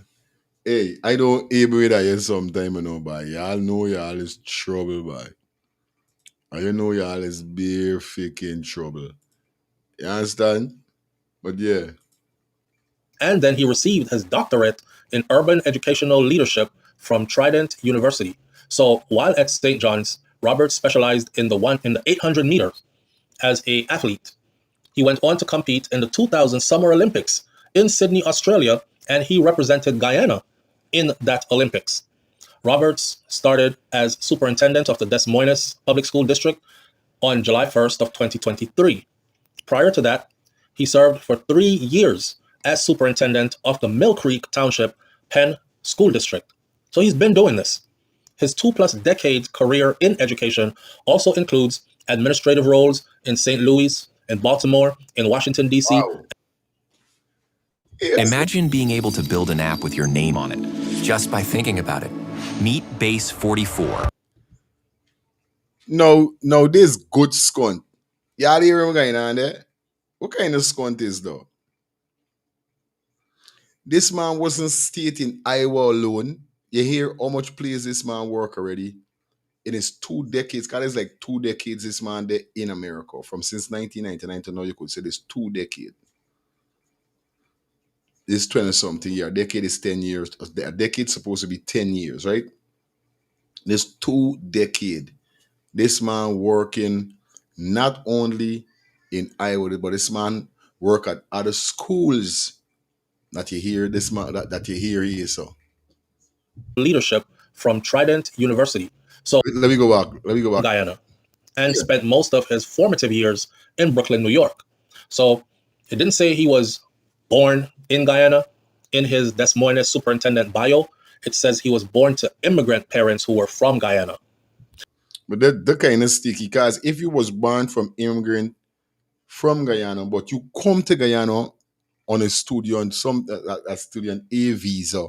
hey, I don't able with that yet sometime, you know, boy. Y'all know y'all is trouble, boy. And you know y'all is bare fucking trouble. You understand? But yeah. And then he received his doctorate in urban educational leadership from Trident University. So while at St. John's, Roberts specialized in the 800 meters as an athlete. He went on to compete in the 2000 Summer Olympics in Sydney, Australia, and he represented Guyana in that Olympics. Roberts started as superintendent of the Des Moines Public School District on July 1st of 2023. Prior to that, he served for 3 years as superintendent of the Mill Creek Township Penn School District. So he's been doing this. His 2+ decades career in education also includes administrative roles in St. Louis, in Baltimore, in Washington, D.C. Wow. Imagine being able to build an app with your name on it, just by thinking about it. Meet Base 44. No, this good skunt. Y'all hear him going on there? What kind of skunt is though? This man wasn't stating Iowa alone. You hear how much plays this man work already? In his 2 decades, God is like 2 decades this man there in America. From since 1999 to now, you could say this 2 decades. This 20-something year. A decade is 10 years. A decade's supposed to be 10 years, right? This 2 decades. This man working not only in Iowa, but this man work at other schools that you hear this man that you hear here. So leadership from Trident University. So let me go back. Guyana, and spent most of his formative years in Brooklyn, New York. So it didn't say he was born in Guyana in his Des Moines superintendent bio. It says he was born to immigrant parents who were from Guyana. But that kind of sticky, because if you was born from immigrant from Guyana, but you come to Guyana on a student A visa,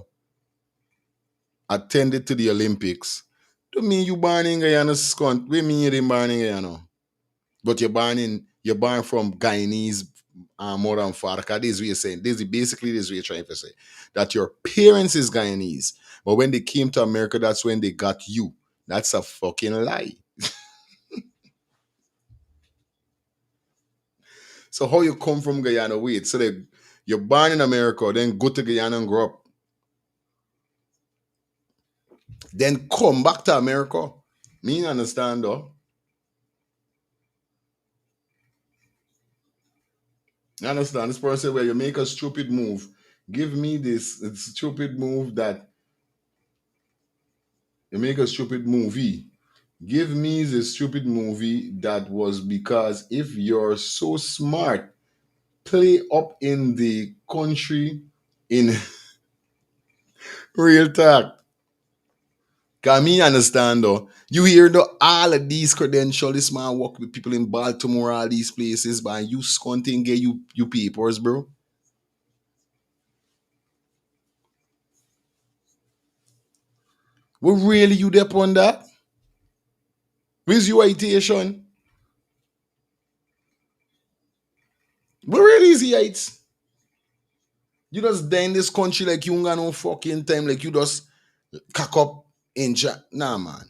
attended to the Olympics, don't mean you born in Guyana, scunt. We mean you didn't born in Guyana, but you're born from Guyanese mother and father. Because this is what you're saying. This is what you're trying to say, that your parents is Guyanese, but when they came to America, that's when they got you. That's a fucking lie. So how you come from Guyana? Wait, so you're born in America, then go to Guyana and grow up, then come back to America? Me understand though. You understand? This person where you make a stupid move. Give me this stupid move that you make a stupid movie. Give me the stupid movie that was because if you're so smart, play up in the country in real talk. Can me understand though? You hear all of these credentials, this man work with people in Baltimore, all these places, but you skunting get you papers, bro. What really you dep on that? Where's your citation? What really is the heights? You just die in this country like you ain't got no fucking time, like you just cock up in nah, man.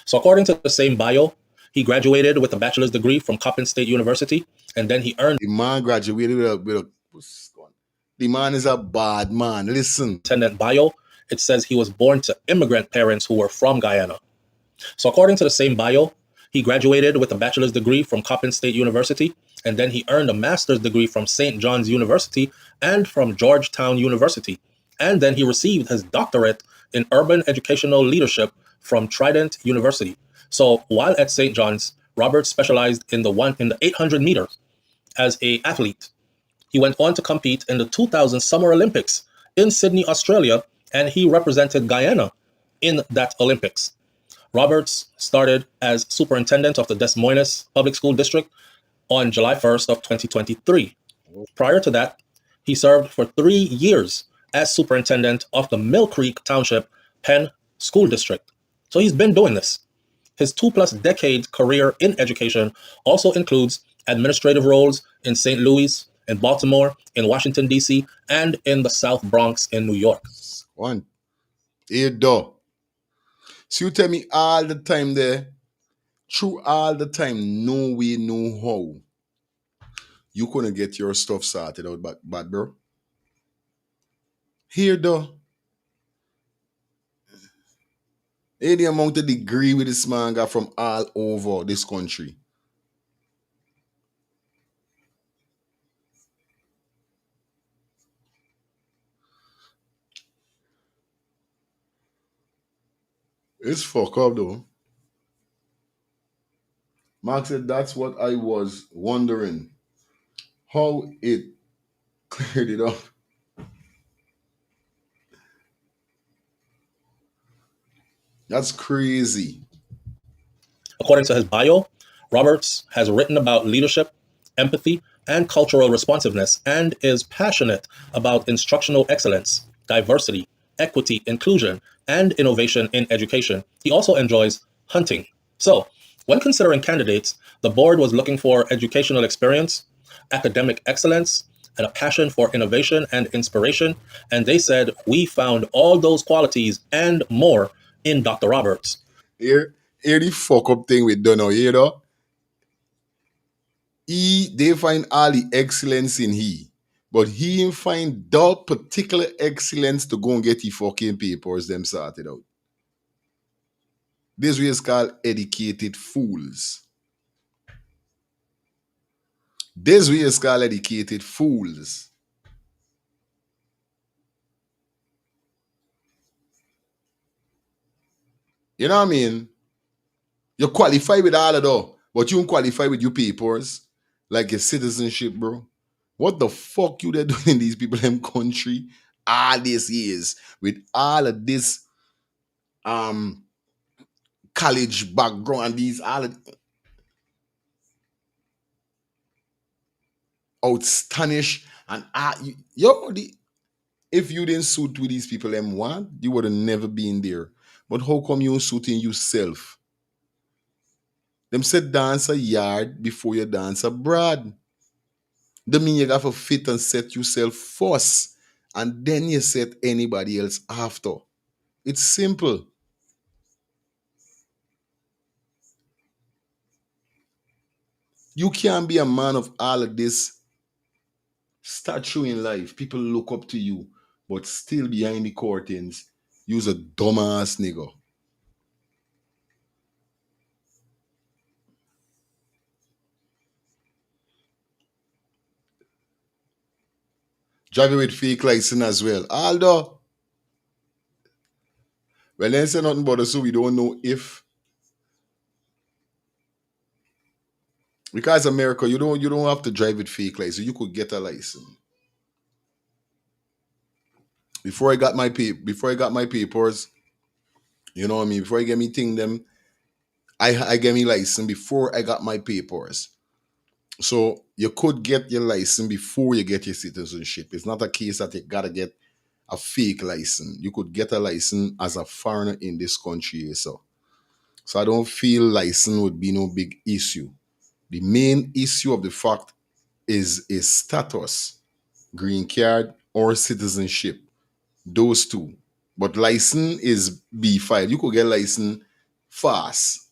So according to the same bio, he graduated with a bachelor's degree from Coppin State University, and then he earned... The man graduated with a the man is a bad man. Listen. Attendant bio, it says he was born to immigrant parents who were from Guyana. So according to the same bio, he graduated with a bachelor's degree from Coppin State University, and then he earned a master's degree from St. John's University and from Georgetown University. And then he received his doctorate in urban educational leadership from Trident University. So while at St. John's, Roberts specialized in the 800 meters as an athlete. He went on to compete in the 2000 Summer Olympics in Sydney, Australia, and he represented Guyana in that Olympics. Roberts started as superintendent of the Des Moines Public School District on July 1st of 2023. Prior to that, he served for 3 years as superintendent of the Mill Creek Township Penn School District. So he's been doing this. His 2+ decade career in education also includes administrative roles in St. Louis, in Baltimore, in Washington, D.C., and in the South Bronx in New York. One. Here, though. So you tell me all the time there, through all the time, no way, no how, you couldn't get your stuff sorted out, bad bro. Here, though. Any amount of degree with this man got from all over this country. It's fuck up though. Mark said that's what I was wondering. How it cleared it up. That's crazy. According to his bio, Roberts has written about leadership, empathy, and cultural responsiveness, and is passionate about instructional excellence, diversity, equity, inclusion, and innovation in education. He also enjoys hunting. So, when considering candidates, the board was looking for educational experience, academic excellence, and a passion for innovation and inspiration. And they said, we found all those qualities and more in Dr. Roberts. Here the fuck up thing with Dono, you know? They find all the excellence in he. But he ain't find that particular excellence to go and get the fucking papers them sorted out. This way is called educated fools. This way is called educated fools. You know what I mean? You qualify with all of that, but you don't qualify with your papers, like your citizenship, bro. What the fuck you they doing in these people in country all these years with all of this college background and these all of outstanding and if you didn't suit with these people M1, you would have never been there. But how come you suiting yourself? Them said dance a yard before you dance abroad. That mean you got to fit and set yourself first, and then you set anybody else after. It's simple. You can't be a man of all of this statue in life. People look up to you, but still behind the curtains, you's a dumbass nigga. Driving with fake license as well. Although, well, they say nothing about us, so we don't know if. Because America, you don't have to drive with fake license. You could get a license. Before I got my papers, you know what I mean? Before I get me thing them, I get me license before I got my papers. So you could get your license before you get your citizenship. It's not a case that you gotta get a fake license. You could get a license as a foreigner in this country. So I don't feel license would be no big issue. The main issue of the fact is a status, green card or citizenship. Those two. But license is B5. You could get license fast.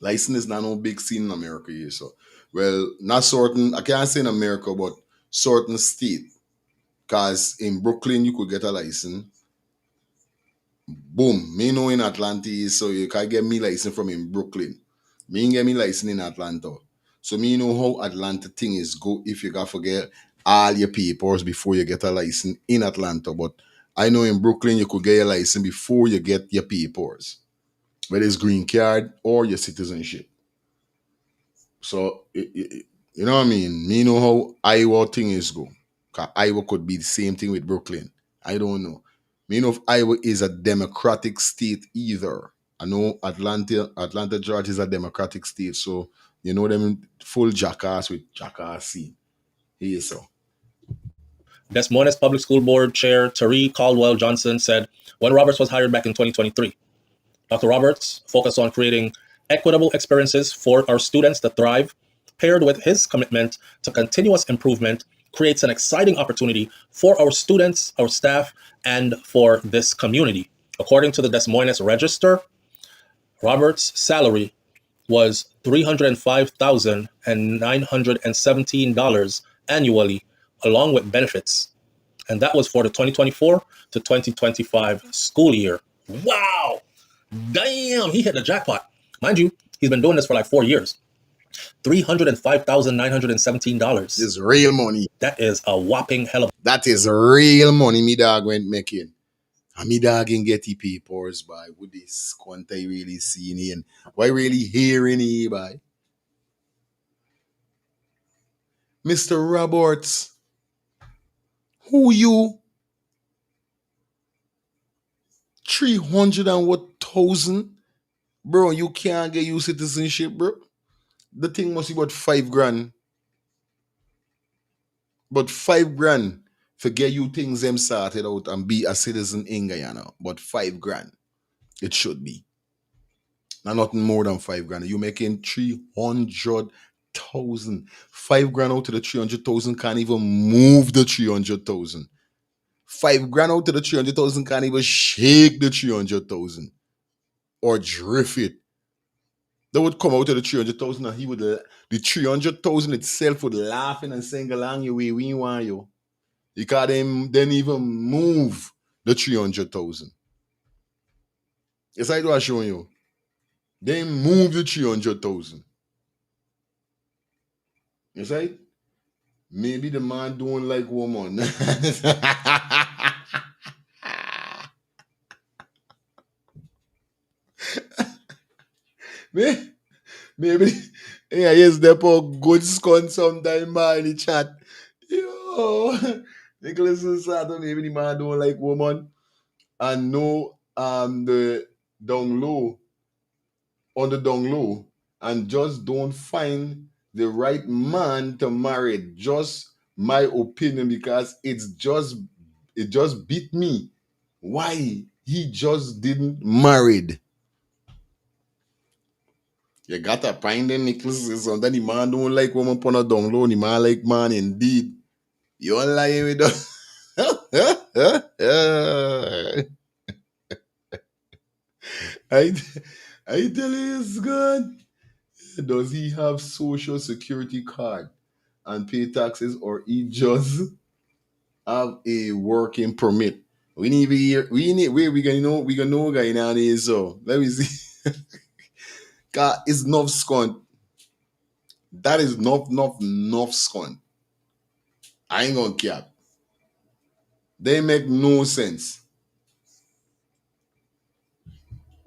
License is not no big scene in America here. So, well, not certain, I can't say in America, but certain state. Because in Brooklyn, you could get a license. Boom. Me know in Atlanta, so you can get me license from in Brooklyn. Me get me license in Atlanta. So me know how Atlanta thing is go if you got forget all your papers before you get a license in Atlanta. But I know in Brooklyn you could get your license before you get your papers, whether it's green card or your citizenship. So you know what I mean? Me know how Iowa thing is go. Cause Iowa could be the same thing with Brooklyn. I don't know. Me know if Iowa is a democratic state either. I know Atlanta, Georgia is a democratic state, so you know them full jackass with jackass scene. Here so. Des Moines Public School Board Chair Terry Caldwell Johnson said when Roberts was hired back in 2023, Dr. Roberts focused on creating equitable experiences for our students to thrive, paired with his commitment to continuous improvement, creates an exciting opportunity for our students, our staff, and for this community. According to the Des Moines Register, Roberts' salary was $305,917 annually, along with benefits. And that was for the 2024 to 2025 school year. Wow! Damn, he hit the jackpot. Mind you, he's been doing this for like 4 years. $305,917. Is real money. That is a whopping hell of. That is real money me dog went making. And me dog in get the papers by with this quanta really seeing in. Why really hearing he by? Mr. Roberts, who you? 300 and what thousand? Bro, you can't get you citizenship, bro. The thing must be about $5,000. But $5,000 for get you things them started out and be a citizen in Guyana. But $5,000. It should be. Now nothing more than $5,000. You making 300,000. $5,000 out to the 300,000 can't even move the 300,000. $5,000 out to the 300,000 can't even shake the 300,000 or drift it. They would come out to the 300,000 and he would, the 300,000 itself would laughing and sing along your way, we want you. You can't then even move the 300,000. Yes, I do show you. They move the 300,000. You see? Maybe the man don't like woman. Maybe yeah, yes, they put good scone sometime man in the chat. Yo, Nicholas Sato, maybe the man don't like woman and know the down low on the down low and just don't find the right man to marry. Just my opinion, because it just beat me. Why he just didn't married? You gotta find the Nicholas. Sometimes the man don't like woman pon a down low. The man like man indeed. You don't lie with us. I tell you it's good. Does he have social security card and pay taxes, or he just have a working permit? We need we gonna know guy nowadays. So let me see. God, it's enough scone. That is enough scone. I ain't gonna cap. They make no sense.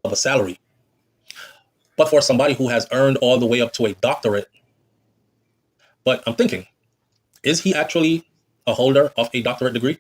Of a salary. But for somebody who has earned all the way up to a doctorate. But I'm thinking, is he actually a holder of a doctorate degree?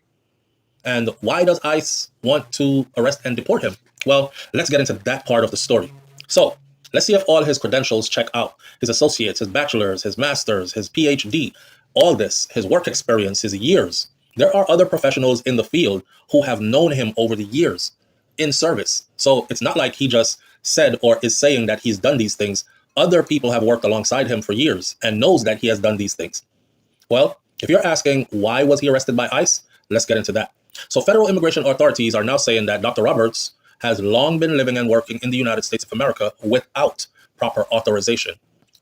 And why does ICE want to arrest and deport him? Well, let's get into that part of the story. So let's see if all his credentials check out. His associates, his bachelor's, his master's, his PhD, all this, his work experience, his years. There are other professionals in the field who have known him over the years in service. So it's not like he just said or is saying that he's done these things. Other people have worked alongside him for years and knows that he has done these things. Well, if you're asking why was he arrested by ICE, let's get into that. So federal immigration authorities are now saying that Dr. Roberts has long been living and working in the United States of America without proper authorization.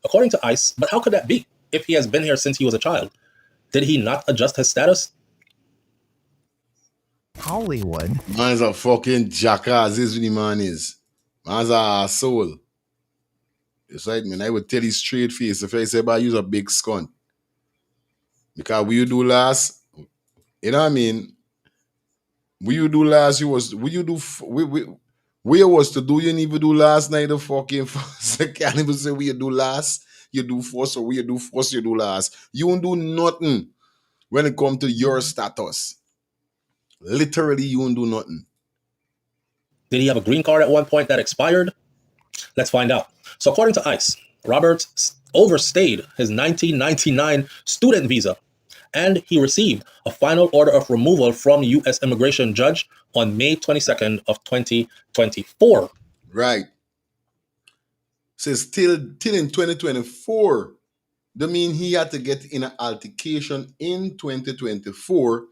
According to ICE, but how could that be if he has been here since he was a child? Did he not adjust his status? Hollywood. Man's a fucking jackass. This is what the man is. Man's a soul. It's right, man. I would tell you straight face. If I say about use a big scunt. Because we do last, you know what I mean? What you do last? You was what you do? Where was to do? You didn't even do last night. The fucking I can't even say what you do last. You do first, or what you do first, you do last. You won't do nothing when it comes to your status. Literally, you won't do nothing. Did he have a green card at one point that expired? Let's find out. So according to ICE, Roberts overstayed his 1999 student visa, and he received a final order of removal from U.S. immigration judge on May 22nd of 2024. Right. Says till in 2024. That mean he had to get in an altercation in 2024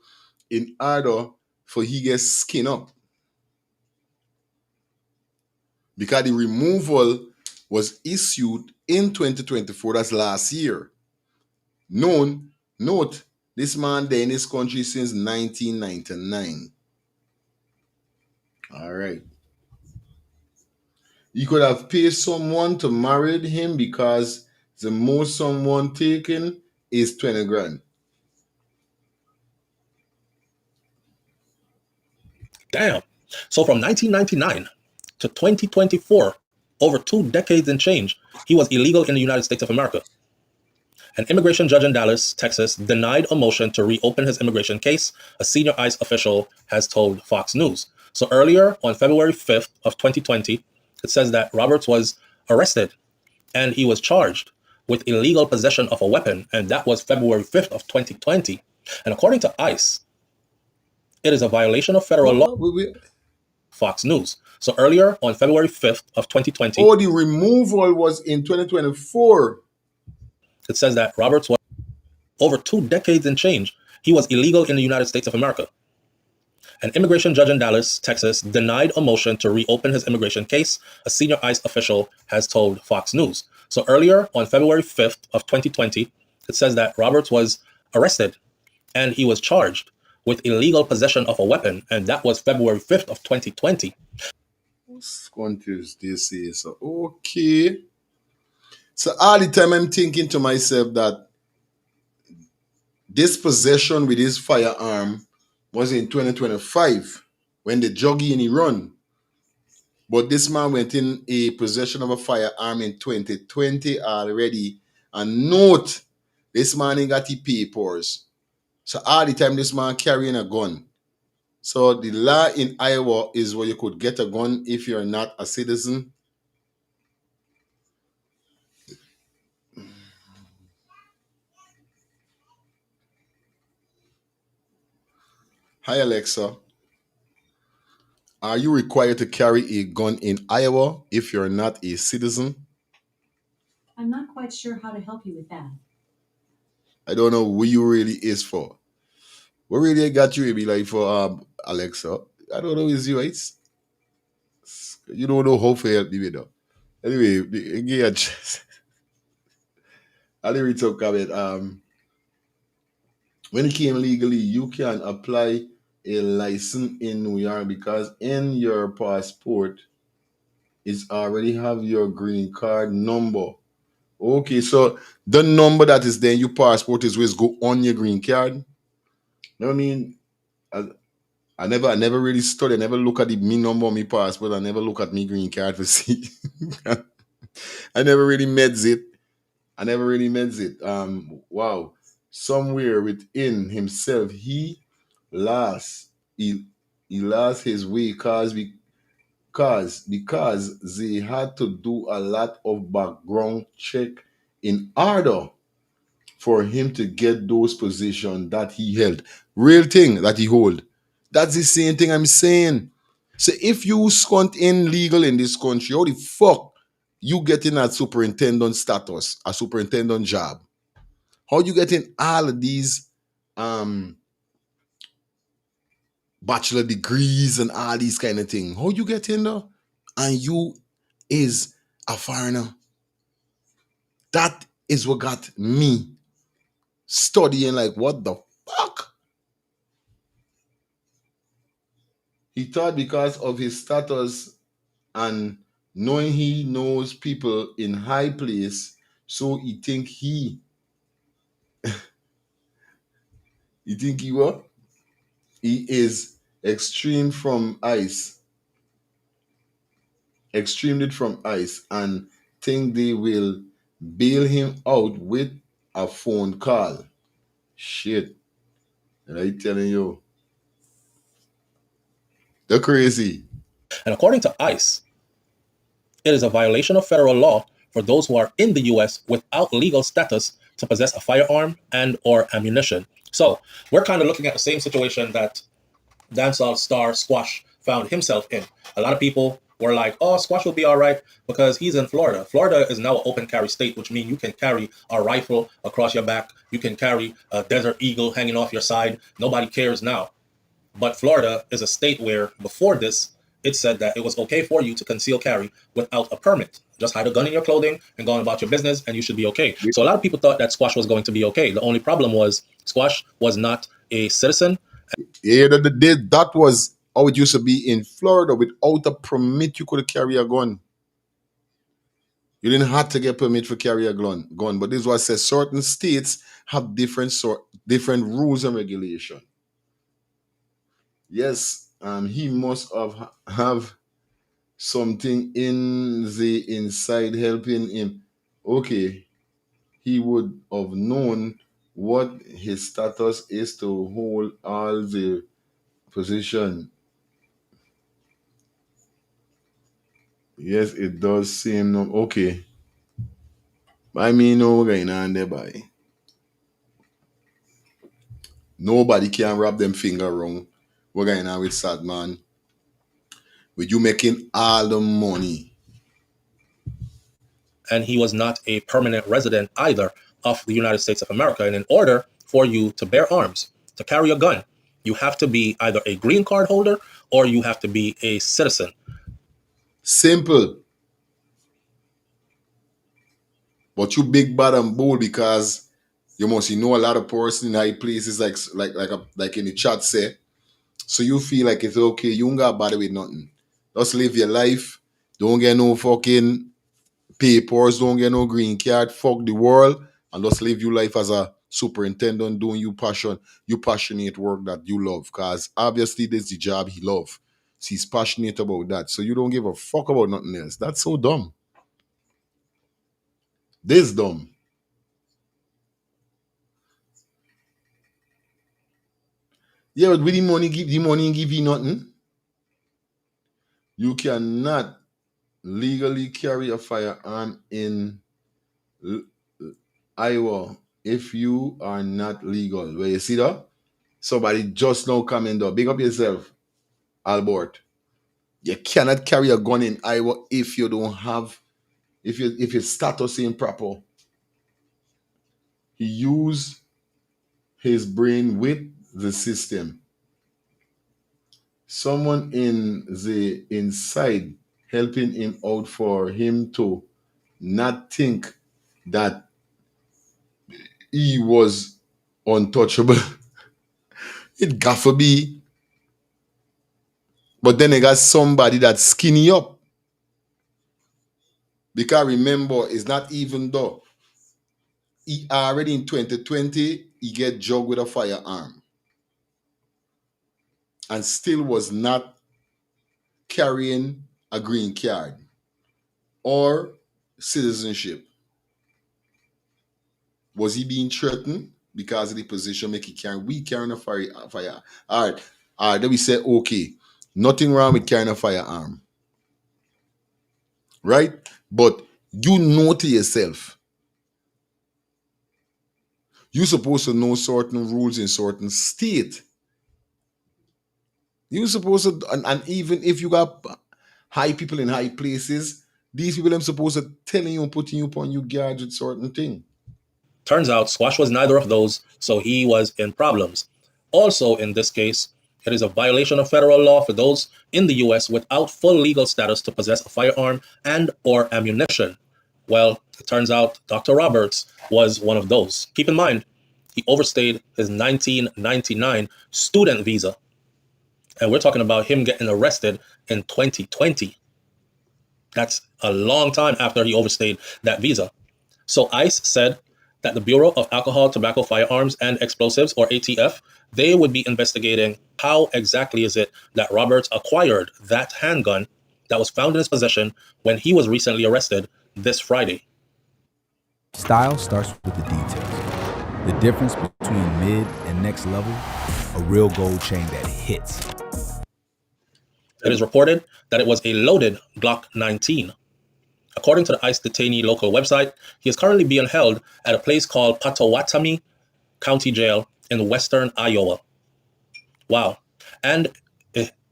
in order for he get skin up. Because the removal was issued in 2024, that's last year. Note, this man there in this country since 1999. All right. He could have paid someone to marry him because the most someone taken is 20 grand. Damn. So from 1999 to 2024, over 2 decades and change, he was illegal in the United States of America. An immigration judge in Dallas, Texas, denied a motion to reopen his immigration case, a senior ICE official has told Fox News. So earlier, on February 5th of 2020, it says that Roberts was arrested and he was charged with illegal possession of a weapon, and that was February 5th of 2020. And according to ICE, it is a violation of federal law. Fox News. So earlier, on February 5th of 2020... Oh, the removal was in 2024. It says that Roberts was over 2 decades and change. He was illegal in the United States of America. An immigration judge in Dallas, Texas, denied a motion to reopen his immigration case, a senior ICE official has told Fox News. So earlier, on February 5th of 2020, it says that Roberts was arrested and he was charged with illegal possession of a weapon, and that was February 5th of 2020. What's confused this is? So, okay. So all the time I'm thinking to myself that this possession with his firearm was in 2025 when the joggy and he run. But this man went in a possession of a firearm in 2020 already. And note, this man ain't got the papers. So all the time this man carrying a gun. So the law in Iowa is where you could get a gun if you're not a citizen. Hi, Alexa. Are you required to carry a gun in Iowa if you're not a citizen? I'm not quite sure how to help you with that. I don't know who you really is for. What really got you be like for Alexa? I don't know, is you, right? You don't know how to help me though. Anyway, again, I'll read some comment. When it came legally, you can apply a license in New York because in your passport is already have your green card number. Okay, so the number that is there in your passport is what's go on your green card. You know what I mean? I never really studied. I never look at the me number on my passport. I never look at me green card to see. I never really meds it. Wow. Somewhere within himself, he lost his way because they had to do a lot of background check in order for him to get those positions that he held. Real thing that he hold. That's the same thing I'm saying. So if you scunt in legal in this country, how the fuck you getting a superintendent status, a superintendent job? How you getting all of these bachelor degrees and all these kind of things? How you get in there? And you is a foreigner. That is what got me studying like, what the fuck? He thought because of his status and knowing he knows people in high place, so he think he what? He is extreme from ICE, extremely from ICE, and think they will bail him out with a phone call. Shit. And I telling you, they're crazy. And according to ICE, it is a violation of federal law for those who are in the U.S. without legal status to possess a firearm and or ammunition. So we're kind of looking at the same situation that dancehall star Squash found himself in. A lot of people were like, oh, Squash will be all right because he's in Florida. Florida is now an open carry state, which means you can carry a rifle across your back. You can carry a Desert Eagle hanging off your side. Nobody cares now. But Florida is a state where before this, it said that it was okay for you to conceal carry without a permit. Just hide a gun in your clothing and go on about your business and you should be okay. So a lot of people thought that Squash was going to be okay. The only problem was Squash was not a citizen. Yeah, that was how it used to be in Florida. Without a permit, you could carry a gun. You didn't have to get permit for carry a gun. But this was says certain states have different rules and regulation. Yes, he must have something in the inside helping him. Okay, he would have known what his status is to hold all the position. Yes, it does seem okay. I mean, no going on there, by. Nobody can wrap them finger wrong. We're going on with sad man. With you making all the money. And he was not a permanent resident either of the United States of America. And in order for you to bear arms, to carry a gun, you have to be either a green card holder or you have to be a citizen. Simple. But you big bad and bold because you must know a lot of person in high places like in the chat say. So you feel like it's okay. You don't got bother with nothing. Just live your life. Don't get no fucking papers. Don't get no green card. Fuck the world. And just live your life as a superintendent doing you passionate work that you love. Because obviously this is the job he love. So he's passionate about that. So you don't give a fuck about nothing else. That's so dumb. This dumb. Yeah, but with the money give you nothing. You cannot legally carry a firearm in Iowa if you are not legal. Where you see that? Somebody just now coming though. Big up yourself, Albert. You cannot carry a gun in Iowa if you don't have, if your status ain't proper. He used his brain with the system. Someone in the inside helping him out for him to not think that he was untouchable. It got to be. But then they got somebody that's skinny up. Because remember, it's not even though he already in 2020, he get jugged with a firearm. And still was not carrying a green card or citizenship. Was he being threatened because of the position make he carrying a fire? All right, then we say, okay, nothing wrong with carrying a firearm. Right? But you know to yourself, you're supposed to know certain rules in certain state. You're supposed to, and even if you got high people in high places, these people are supposed to telling you and putting you upon your guard with certain thing. Turns out Squash was neither of those, so he was in problems. Also, in this case, it is a violation of federal law for those in the U.S. without full legal status to possess a firearm and or ammunition. Well, it turns out Dr. Roberts was one of those. Keep in mind, he overstayed his 1999 student visa. And we're talking about him getting arrested in 2020. That's a long time after he overstayed that visa. So ICE said that the Bureau of Alcohol, Tobacco, Firearms, and Explosives, or ATF, they would be investigating how exactly is it that Roberts acquired that handgun that was found in his possession when he was recently arrested this Friday. Style starts with the details. The difference between mid and next level, a real gold chain that hits. It is reported that it was a loaded Glock 19. According to the ICE detainee local website, he is currently being held at a place called Pottawatomie County Jail in western Iowa. Wow. And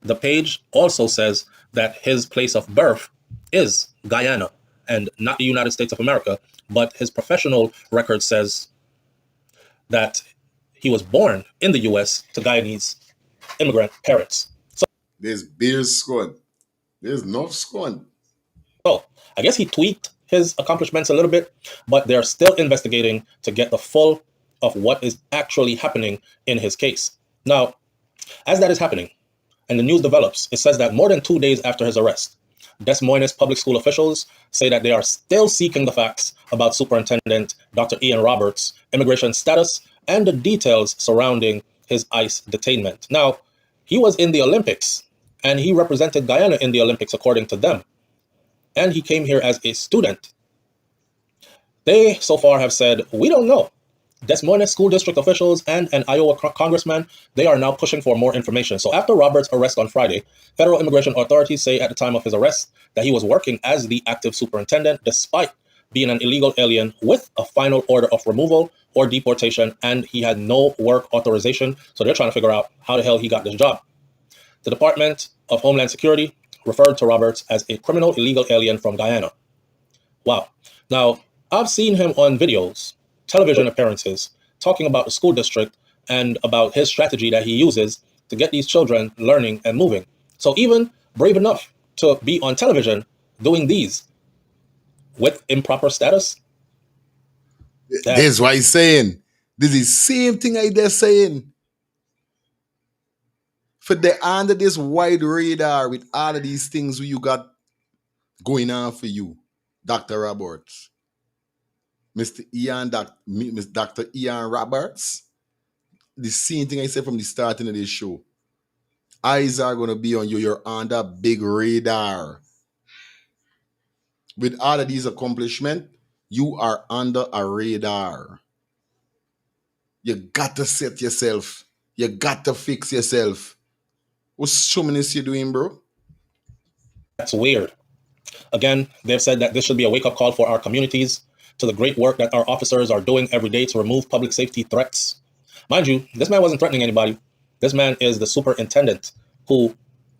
the page also says that his place of birth is Guyana and not the United States of America, but his professional record says that he was born in the U.S. to Guyanese immigrant parents. So there's beer squad. There's no squad. So I guess he tweaked his accomplishments a little bit, but they're still investigating to get the full of what is actually happening in his case. Now, as that is happening and the news develops, it says that more than 2 days after his arrest, Des Moines public school officials say that they are still seeking the facts about Superintendent Dr. Ian Roberts' immigration status and the details surrounding his ICE detainment. Now, he was in the Olympics and he represented Guyana in the Olympics according to them. And he came here as a student. They so far have said, we don't know. Des Moines school district officials and an Iowa congressman, they are now pushing for more information. So after Roberts' arrest on Friday, federal immigration authorities say at the time of his arrest that he was working as the active superintendent despite being an illegal alien with a final order of removal or deportation, and he had no work authorization. So they're trying to figure out how the hell he got this job. The Department of Homeland Security referred to Roberts as a criminal illegal alien from Guyana. Wow. Now, I've seen him on videos, television appearances, talking about the school district and about his strategy that he uses to get these children learning and moving. So even brave enough to be on television doing these with improper status. This is what he's saying. This is the same thing I just saying. For the under this wide radar with all of these things you got going on for you, Dr. Roberts. Mr. Dr. Ian Roberts. The same thing I said from the starting of this show. Eyes are going to be on you. You're on that big radar. With all of these accomplishments, you are under a radar. You got to set yourself. You got to fix yourself. What's showiness you doing, bro? That's weird. Again, they've said that this should be a wake-up call for our communities to the great work that our officers are doing every day to remove public safety threats. Mind you, this man wasn't threatening anybody. This man is the superintendent who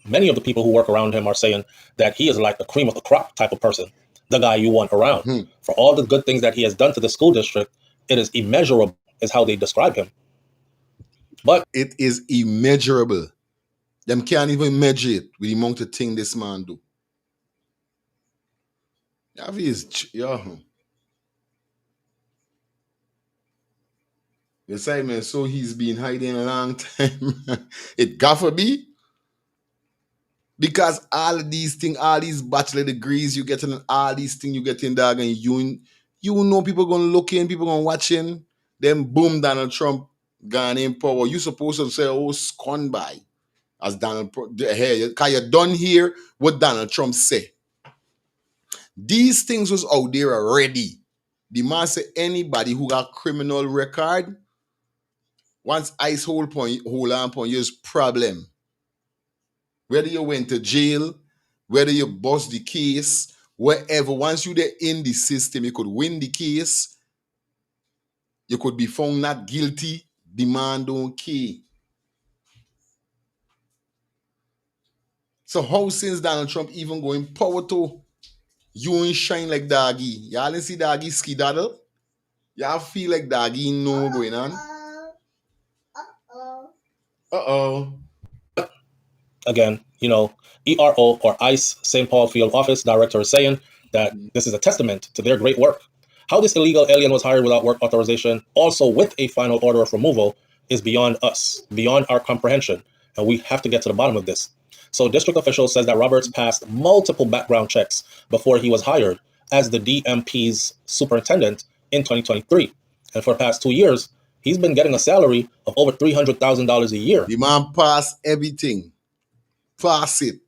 many of the people who work around him are saying that he is like the cream of the crop type of person, the guy you want around. For all the good things that he has done to the school district, it is immeasurable, is how they describe him. But it is immeasurable. Them can't even measure it with the amount of thing this man do. You say, man, so he's been hiding a long time. It got to be. Because all of these things, all these bachelor degrees you get in, all these things you get in, dog, and you know people going to look in, people going to watch in. Then boom, Donald Trump gone in power. You supposed to say, oh, scon by. As Donald, hey, because you done hear what Donald Trump say. These things was out there already. The man say anybody who got criminal record, once ICE hold on point you's problem. Whether you went to jail, whether you bust the case, wherever, once you there in the system, you could win the case, you could be found not guilty, the man don't care. So how since Donald Trump even going power to you ain't shine like doggy? Y'all didn't see doggy skedaddle? Y'all feel like doggy know going on? Uh-oh. Again, ERO or ICE St. Paul Field Office Director is saying that this is a testament to their great work. How this illegal alien was hired without work authorization, also with a final order of removal, is beyond us, beyond our comprehension, and we have to get to the bottom of this. So district officials says that Roberts passed multiple background checks before he was hired as the DMP's superintendent in 2023. And for the past 2 years, he's been getting a salary of over $300,000 a year. The man pass everything. Pass it.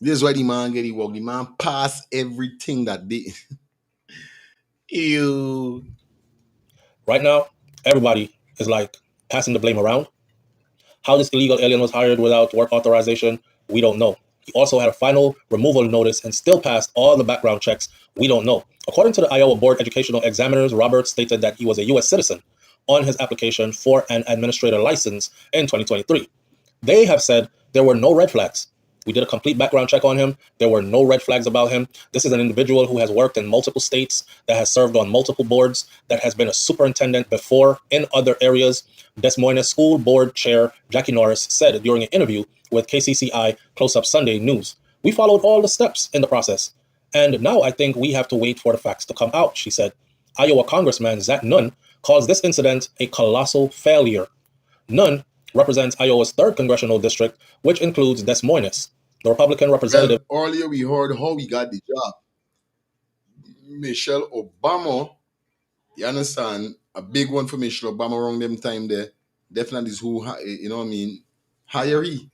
This is why the man get it work. The man pass everything that they... Ew. Right now, everybody is like passing the blame around. How this illegal alien was hired without work authorization, we don't know. He also had a final removal notice and still passed all the background checks. We don't know. According to the Iowa Board Educational Examiners, Roberts stated that he was a U.S. citizen on his application for an administrator license in 2023. They have said there were no red flags. We did a complete background check on him. There were no red flags about him. This is an individual who has worked in multiple states, that has served on multiple boards, that has been a superintendent before in other areas. Des Moines School Board Chair Jackie Norris said during an interview with KCCI Close Up Sunday News, "We followed all the steps in the process. And now I think we have to wait for the facts to come out," she said. Iowa Congressman Zach Nunn calls this incident a colossal failure. Nunn represents Iowa's 3rd congressional district, which includes Des Moines. The Republican representative... Well, earlier we heard how he got the job. Michelle Obama, you understand, a big one for Michelle Obama around them time there. Definitely is who, you know what I mean, hire he.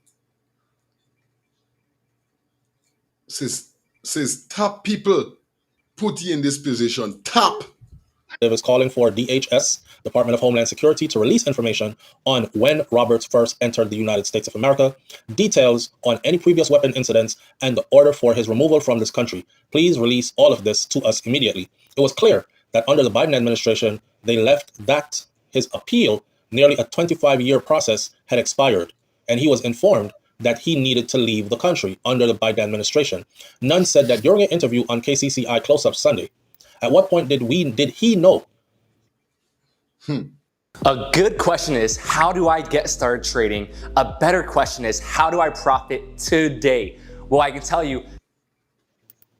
Says top people put you in this position. Top. is calling for DHS, Department of Homeland Security, to release information on when Roberts first entered the United States of America, details on any previous weapon incidents, and the order for his removal from this country. Please release all of this to us immediately. It was clear that under the Biden administration, they left that his appeal, nearly a 25-year process, had expired, and he was informed that he needed to leave the country under the Biden administration. Nunn said that during an interview on KCCI Close Up Sunday, at what point did he know? A good question is, how do I get started trading? A better question is, how do I profit today? Well, I can tell you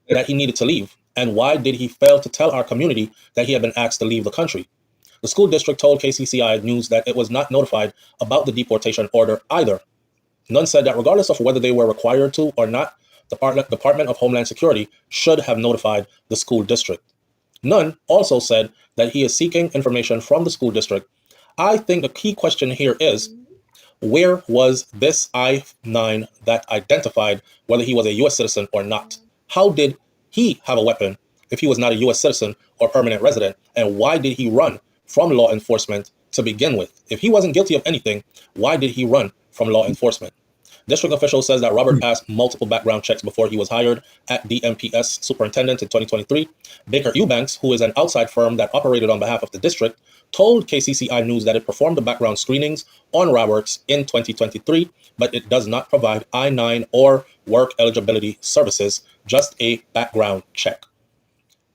that he needed to leave. And why did he fail to tell our community that he had been asked to leave the country? The school district told KCCI News that it was not notified about the deportation order either. Nunn said that regardless of whether they were required to or not, the Department of Homeland Security should have notified the school district. Nunn also said that he is seeking information from the school district. I think the key question here is, where was this I-9 that identified whether he was a U.S. citizen or not? How did he have a weapon if he was not a U.S. citizen or permanent resident? And why did he run from law enforcement to begin with? If he wasn't guilty of anything, why did he run from law enforcement? District official says that Robert passed multiple background checks before he was hired at DMPS superintendent in 2023. Baker Eubanks, who is an outside firm that operated on behalf of the district, told KCCI News that it performed the background screenings on Roberts in 2023, but it does not provide I-9 or work eligibility services, just a background check.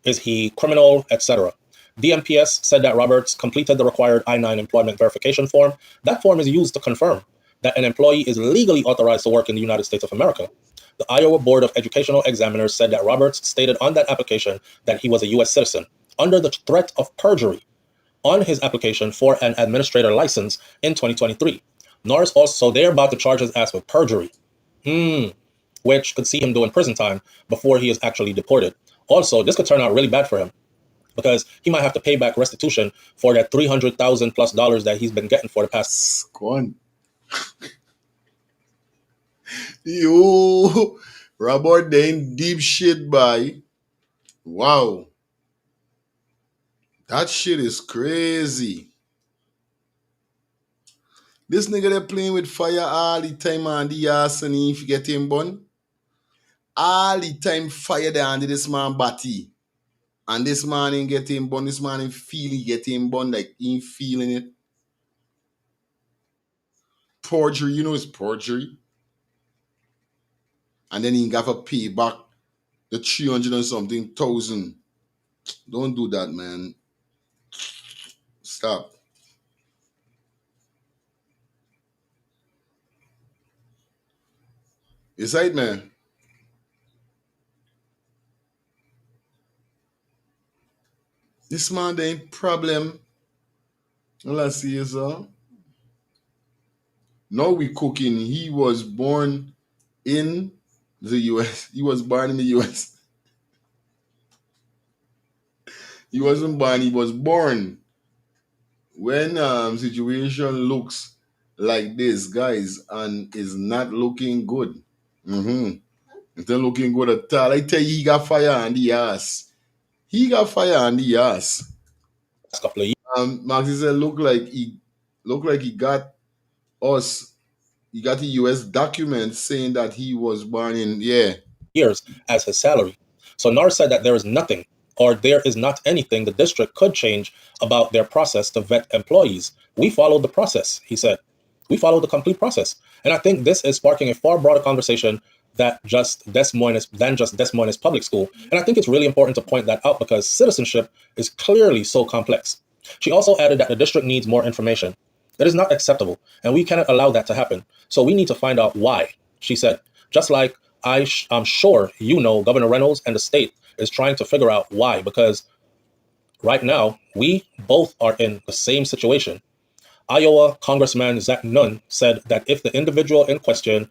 Is he criminal, etc.? DMPS said that Roberts completed the required I-9 employment verification form. That form is used to confirm that an employee is legally authorized to work in the United States of America. The Iowa Board of Educational Examiners said that Roberts stated on that application that he was a U.S. citizen under the threat of perjury on his application for an administrator license in 2023. Norris also, they're about to charge his ass with perjury, which could see him doing prison time before he is actually deported. Also, this could turn out really bad for him because he might have to pay back restitution for that $300,000+ that he's been getting for the past. Go on. Yo, Robert Dane deep shit by. Wow. That shit is crazy. This nigga they playing with fire all the time and the ass and if you get him bun. All the time fire there under this man body. And this man ain't get him bun. This man ain't feeling get him bun like he ain't feeling it. Perjury, you know it's perjury. And then he got to pay back the 300 and something thousand. Don't do that, man. Stop. It's right, man. This man, there ain't problem. All I see is, now we cooking. He was born in the U.S. He was born in the U.S. He wasn't born, he was born. when situation looks like this, guys, and is not looking good. It's not looking good at all. I tell you, he got fire on the ass. He got fire on the ass. Couple of years. Maxie said, look like he got us. He got the US document saying that he was born in years as his salary. So Norris said that there is nothing, or there is not anything the district could change about their process to vet employees. We followed the process, he said. We followed the complete process. And I think this is sparking a far broader conversation than just Des Moines Public School. And I think it's really important to point that out because citizenship is clearly so complex. She also added that the district needs more information. That is not acceptable, and we cannot allow that to happen. So we need to find out why, she said. Just like I'm sure you know Governor Reynolds and the state is trying to figure out why, because right now we both are in the same situation. Iowa Congressman Zach Nunn said that if the individual in question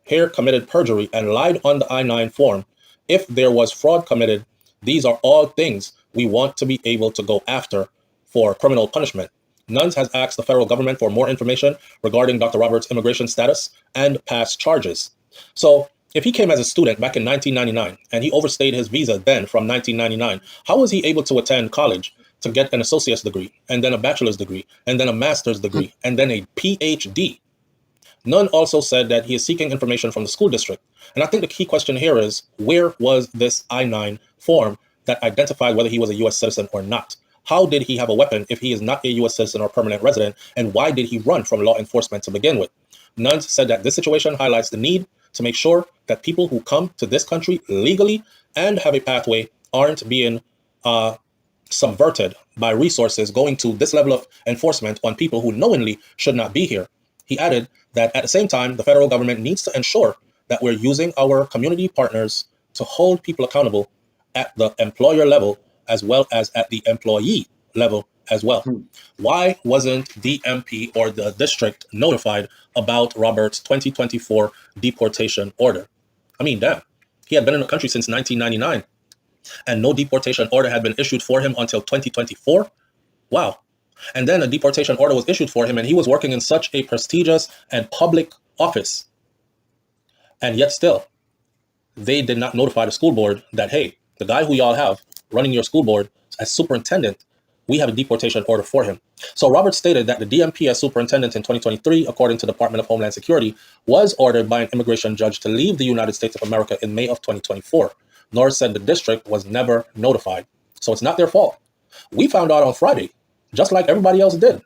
here committed perjury and lied on the I-9 form, if there was fraud committed, these are all things we want to be able to go after for criminal punishment. Nuns has asked the federal government for more information regarding Dr. Roberts' immigration status and past charges. So if he came as a student back in 1999 and he overstayed his visa then from 1999, how was he able to attend college to get an associate's degree and then a bachelor's degree and then a master's degree and then a PhD? Nunn also said that he is seeking information from the school district. And I think the key question here is, where was this I-9 form that identified whether he was a U.S. citizen or not? How did he have a weapon if he is not a U.S. citizen or permanent resident? And why did he run from law enforcement to begin with? Nunn said that this situation highlights the need to make sure that people who come to this country legally and have a pathway aren't being subverted by resources going to this level of enforcement on people who knowingly should not be here. He added that at the same time, the federal government needs to ensure that we're using our community partners to hold people accountable at the employer level as well as at the employee level as well. Why wasn't the MP or the district notified about Roberts' 2024 deportation order? I mean, damn, he had been in the country since 1999 and no deportation order had been issued for him until 2024. Wow. And then a deportation order was issued for him and he was working in such a prestigious and public office. And yet still, they did not notify the school board that, hey, the guy who y'all have running your school board as superintendent, we have a deportation order for him. So Roberts stated that the DMP as superintendent in 2023, according to the Department of Homeland Security, was ordered by an immigration judge to leave the United States of America in May of 2024. Norris said the district was never notified. So it's not their fault. We found out on Friday, just like everybody else did.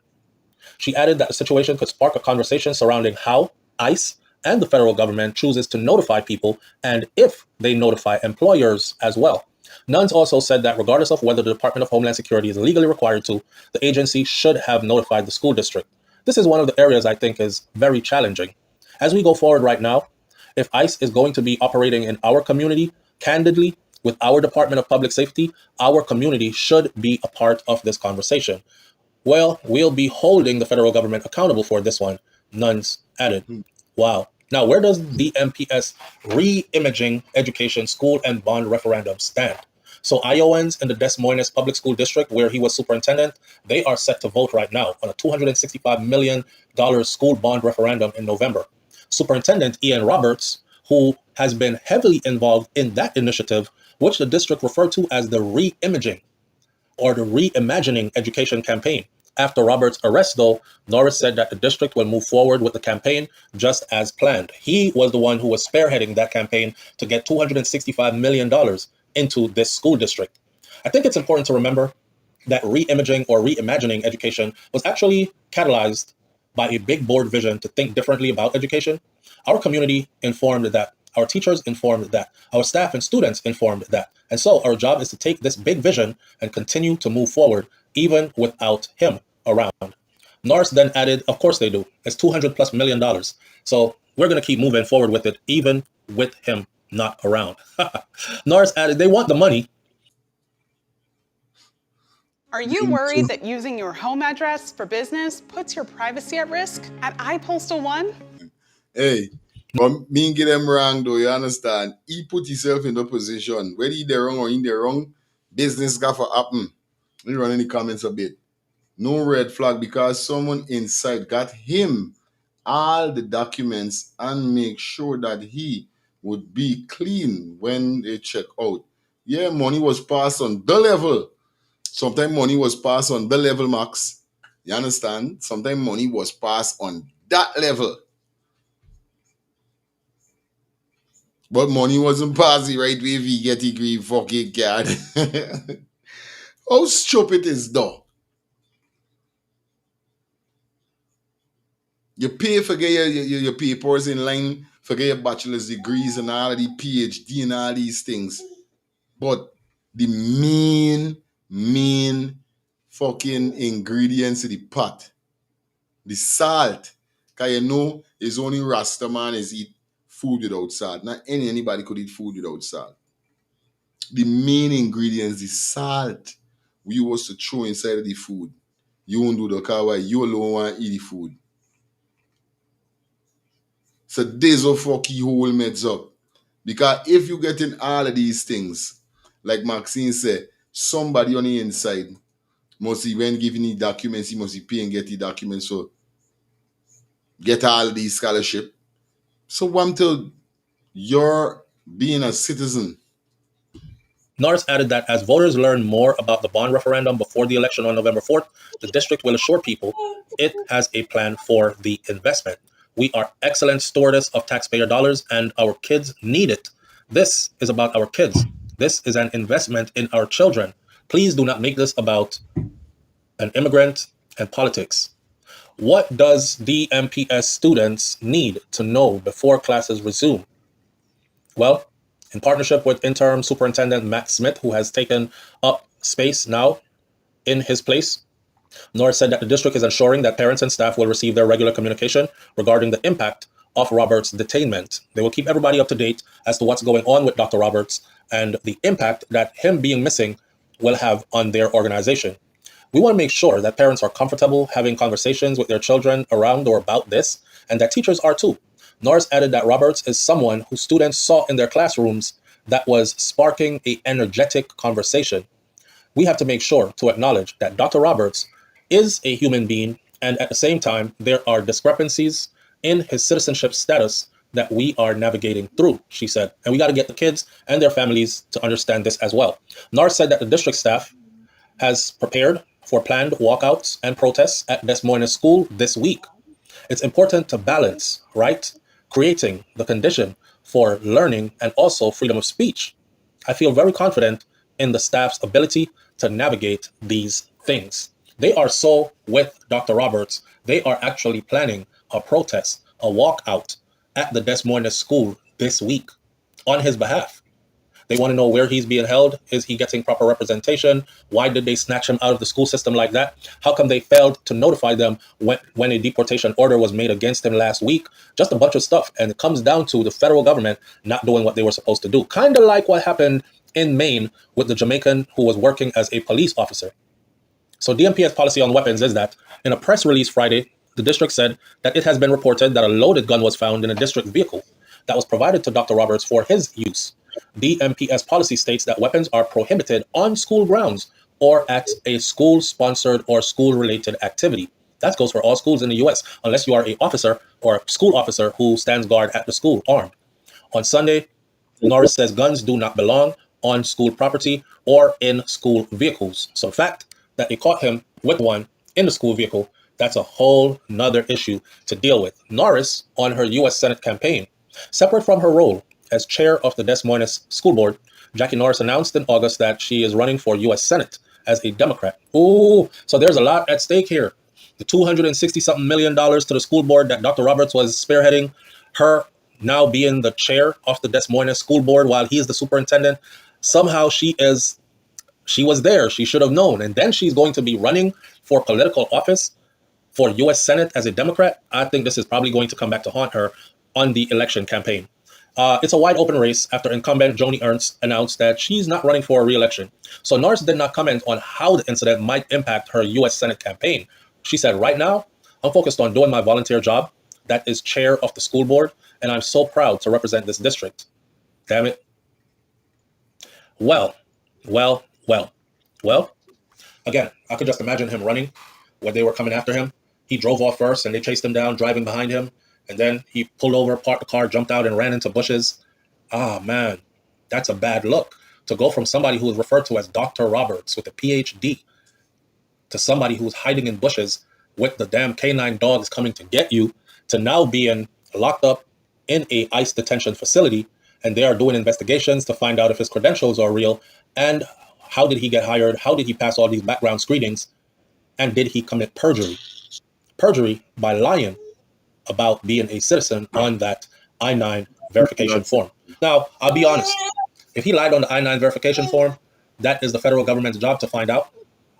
She added that the situation could spark a conversation surrounding how ICE and the federal government chooses to notify people and if they notify employers as well. Nuns also said that regardless of whether the Department of Homeland Security is legally required to, the agency should have notified the school district. This is one of the areas I think is very challenging. As we go forward right now, if ICE is going to be operating in our community, candidly, with our Department of Public Safety, our community should be a part of this conversation. Well, we'll be holding the federal government accountable for this one, Nuns added. Wow. Now, where does the MPS re-imaging education school and bond referendum stand? So Iowans in the Des Moines Public School District, where he was superintendent, they are set to vote right now on a $265 million school bond referendum in November. Superintendent Ian Roberts, who has been heavily involved in that initiative, which the district referred to as the re-imaging or the reimagining education campaign. After Roberts' arrest, though, Norris said that the district will move forward with the campaign just as planned. He was the one who was spearheading that campaign to get $265 million into this school district. I think it's important to remember that re-imaging or reimagining education was actually catalyzed by a big board vision to think differently about education. Our community informed that, our teachers informed that, our staff and students informed that. And so our job is to take this big vision and continue to move forward even without him around. Norris then added, of course they do. It's $200+ million. So we're going to keep moving forward with it, even with him not around. Norris added, they want the money. Are you worried that using your home address for business puts your privacy at risk? At iPostal One? Hey, but me get them wrong though, you understand? He put himself in the position. Whether he the wrong or in the wrong, business got for happen. You run any comments a bit. No red flag because someone inside got him all the documents and make sure that he would be clean when they check out. Yeah, money was passed on the level. Sometimes money was passed on the level, Max. You understand? Sometimes money was passed on that level. But money wasn't passed the right way if you get a green fucking card. How stupid is that? You pay for get your papers in line, for get your bachelor's degrees and all of the PhD and all these things. But the main fucking ingredients of the pot, the salt, because you know it's only Rasta man is eat food without salt. Not anybody could eat food without salt. The main ingredients, the salt, we was to throw inside of the food. You won't do the car you alone want to eat the food. So this will fuck you whole meds up. Because if you get in all of these things, like Maxine said, somebody on the inside must be when giving the documents, he must be paying get the documents, so get all of these scholarship. So until you're being a citizen. Norris added that as voters learn more about the bond referendum before the election on November 4th, the district will assure people it has a plan for the investment. We are excellent stewards of taxpayer dollars and our kids need it. This is about our kids. This is an investment in our children. Please do not make this about an immigrant and politics. What does DMPS students need to know before classes resume? Well, in partnership with interim superintendent Matt Smith, who has taken up space now in his place, Norris said that the district is ensuring that parents and staff will receive their regular communication regarding the impact of Roberts' detainment. They will keep everybody up to date as to what's going on with Dr. Roberts and the impact that him being missing will have on their organization. We want to make sure that parents are comfortable having conversations with their children around or about this, and that teachers are too. Norris added that Roberts is someone who students saw in their classrooms that was sparking an energetic conversation. We have to make sure to acknowledge that Dr. Roberts is a human being, and at the same time, there are discrepancies in his citizenship status that we are navigating through, she said. And we got to get the kids and their families to understand this as well. Norris said that the district staff has prepared for planned walkouts and protests at Des Moines School this week. It's important to balance, right? Creating the condition for learning and also freedom of speech. I feel very confident in the staff's ability to navigate these things. They are so with Dr. Roberts. They are actually planning a protest, a walkout at the Des Moines School this week on his behalf. They want to know where he's being held. Is he getting proper representation? Why did they snatch him out of the school system like that? How come they failed to notify them when a deportation order was made against him last week? Just a bunch of stuff. And it comes down to the federal government not doing what they were supposed to do. Kind of like what happened in Maine with the Jamaican who was working as a police officer. So DMPS policy on weapons is that in a press release Friday, the district said that it has been reported that a loaded gun was found in a district vehicle that was provided to Dr. Roberts for his use. DMPS policy states that weapons are prohibited on school grounds or at a school-sponsored or school-related activity. That goes for all schools in the U.S., unless you are an officer or a school officer who stands guard at the school armed. On Sunday, Norris says guns do not belong on school property or in school vehicles. So the fact that they caught him with one in the school vehicle, that's a whole nother issue to deal with. Norris, on her U.S. Senate campaign, separate from her role as chair of the Des Moines School Board, Jackie Norris announced in August that she is running for U.S. Senate as a Democrat. Ooh, so there's a lot at stake here. The $260-something million to the school board that Dr. Roberts was spearheading, her now being the chair of the Des Moines School Board while he is the superintendent. Somehow she was there. She should have known. And then she's going to be running for political office for U.S. Senate as a Democrat. I think this is probably going to come back to haunt her on the election campaign. It's a wide open race after incumbent Joni Ernst announced that she's not running for re-election. So Norris did not comment on how the incident might impact her U.S. Senate campaign. She said, right now, I'm focused on doing my volunteer job. That is chair of the school board. And I'm so proud to represent this district. Damn it. Well. Again, I could just imagine him running when they were coming after him. He drove off first and they chased him down, driving behind him. And then he pulled over, parked the car, jumped out and ran into bushes. Ah, man, that's a bad look. To go from somebody who is referred to as Dr. Roberts with a PhD to somebody who's hiding in bushes with the damn canine dogs coming to get you, to now being locked up in a ICE detention facility, and they are doing investigations to find out if his credentials are real, and how did he get hired, how did he pass all these background screenings, and did he commit perjury? Perjury by lying about being a citizen on that I-9 verification form. Now, I'll be honest, if he lied on the I-9 verification form, that is the federal government's job to find out.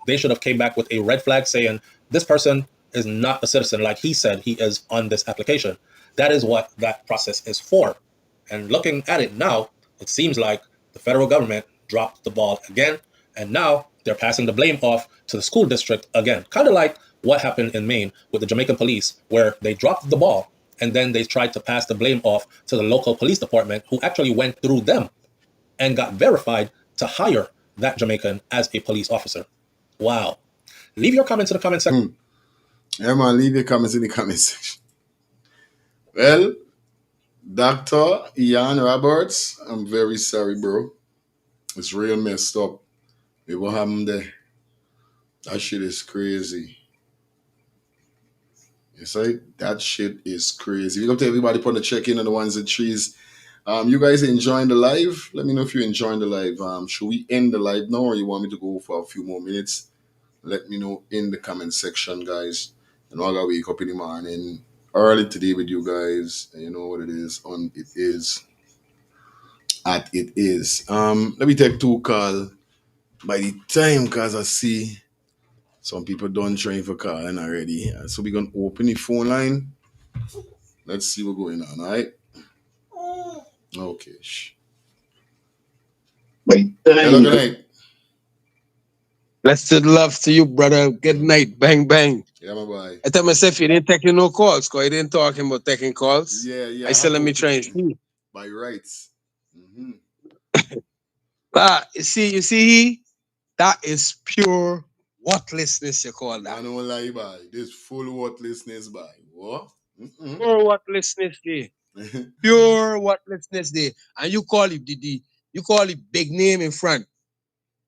They should have came back with a red flag saying, this person is not a citizen like he said he is on this application. That is what that process is for. And looking at it now, it seems like the federal government dropped the ball again, and now they're passing the blame off to the school district again. Kind of like what happened in Maine with the Jamaican police, where they dropped the ball, and then they tried to pass the blame off to the local police department, who actually went through them and got verified to hire that Jamaican as a police officer. Wow. Leave your comments in the comment section. Yeah, man, leave your comments in the comment section. Well, Dr. Ian Roberts, I'm very sorry, bro. It's real messed up. What happened there? That shit is crazy. You say that shit is crazy. We up to everybody put the check-in on the ones and threes. You guys enjoying the live? Let me know if you're enjoying the live. Should we end the live now, or you want me to go for a few more minutes? Let me know in the comment section, guys. And I gotta wake up in the morning early today with you guys. And you know what it is on it is. At it is. Let me take 2 calls by the time, cause I see some people done trying for calling already. So we're gonna open the phone line. Let's see what's going on, all right? Okay. Hello, good night. Blessed love to you, brother. Good night. Bang, bang. Yeah, my boy. I tell myself you didn't take no calls, because I didn't talk about taking calls. Yeah. I still let me try and see. By rights. Mm-hmm. You see, that is pure worthlessness, you call that. I don't lie, boy. This full worthlessness, boy. What? Mm-mm. Pure worthlessness day. Pure worthlessness day. And you call it you call it big name in front.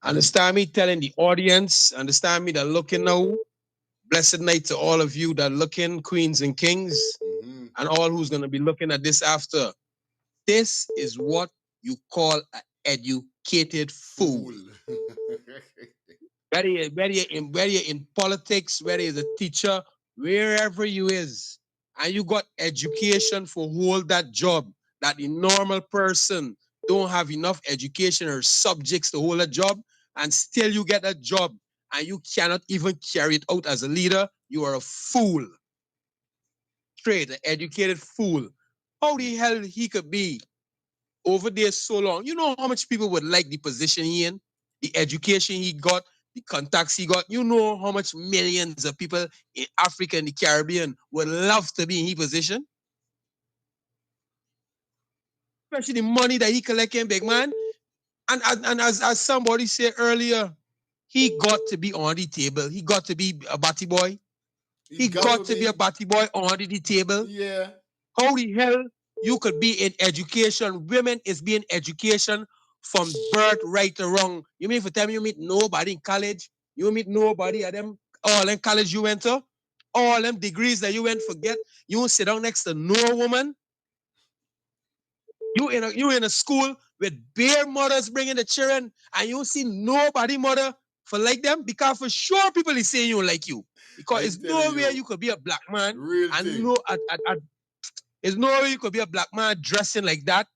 Understand me? Telling the audience, understand me, that looking now. Blessed night to all of you that looking, queens and kings, and all who's gonna be looking at this after. This is what you call an educated fool. Whether you're in politics, whether you're a teacher, wherever you is, and you got education for hold that job, that the normal person don't have enough education or subjects to hold a job, and still you get a job, and you cannot even carry it out as a leader, you are a fool. Straight, an educated fool. How the hell he could be over there so long? You know how much people would like the position he in, the education he got, the contacts he got. You know how much millions of people in Africa and the Caribbean would love to be in his position? Especially the money that he collecting, big man. And as somebody said earlier, he got to be on the table. He got to be a batty boy. He got to be a batty boy on the table. Yeah. How the hell you could be in education? Women is being education from birth right to wrong. You mean for time you meet nobody in college? You meet nobody at them all in college you went to? All them degrees that you went forget? You won't sit down next to no woman? You in a school with bare mothers bringing the children, and you don't see nobody mother for like them? Because for sure people is saying you don't like you. Because it's no way you could be a black man there's no way you could be a black man dressing like that,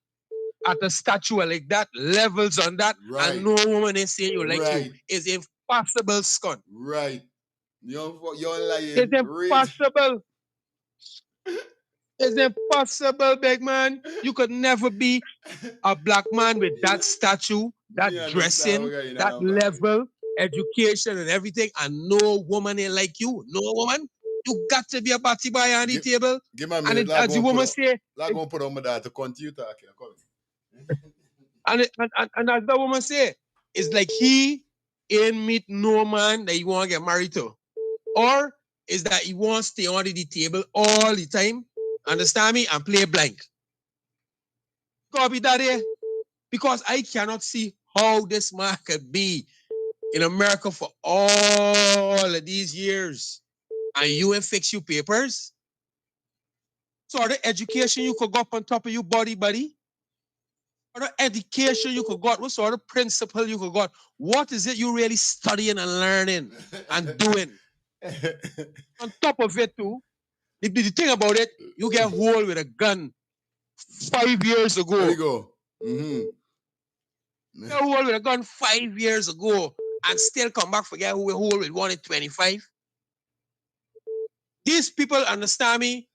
at a stature like that, levels on that, and no woman is saying you like you. It's impossible, Scott. Right. You're lying. It's impossible. It's impossible, big man. You could never be a black man with that statue, that dressing, that level, education and everything, and no woman ain't like you. No woman. You got to be a batty boy on the table. Give me a And minute. as the woman say, I'm going to put on my dad to continue talking. and as the woman say, it's like he ain't meet no man that he want to get married to. or is that he wants to stay under the table all the time, understand me, and play blank. Copy that here? Because I cannot see how this man could be in America for all of these years and you ain't fix your papers. So the education you could go up on top of your body, buddy? What sort of education you could got? What sort of principle you could got? What is it you really studying and learning and doing? On top of it too, the thing about it, you get hold with a gun 5 years ago. There you go. Get hold with a gun 5 years ago and still come back for get hold with one in 25. These people, understand me,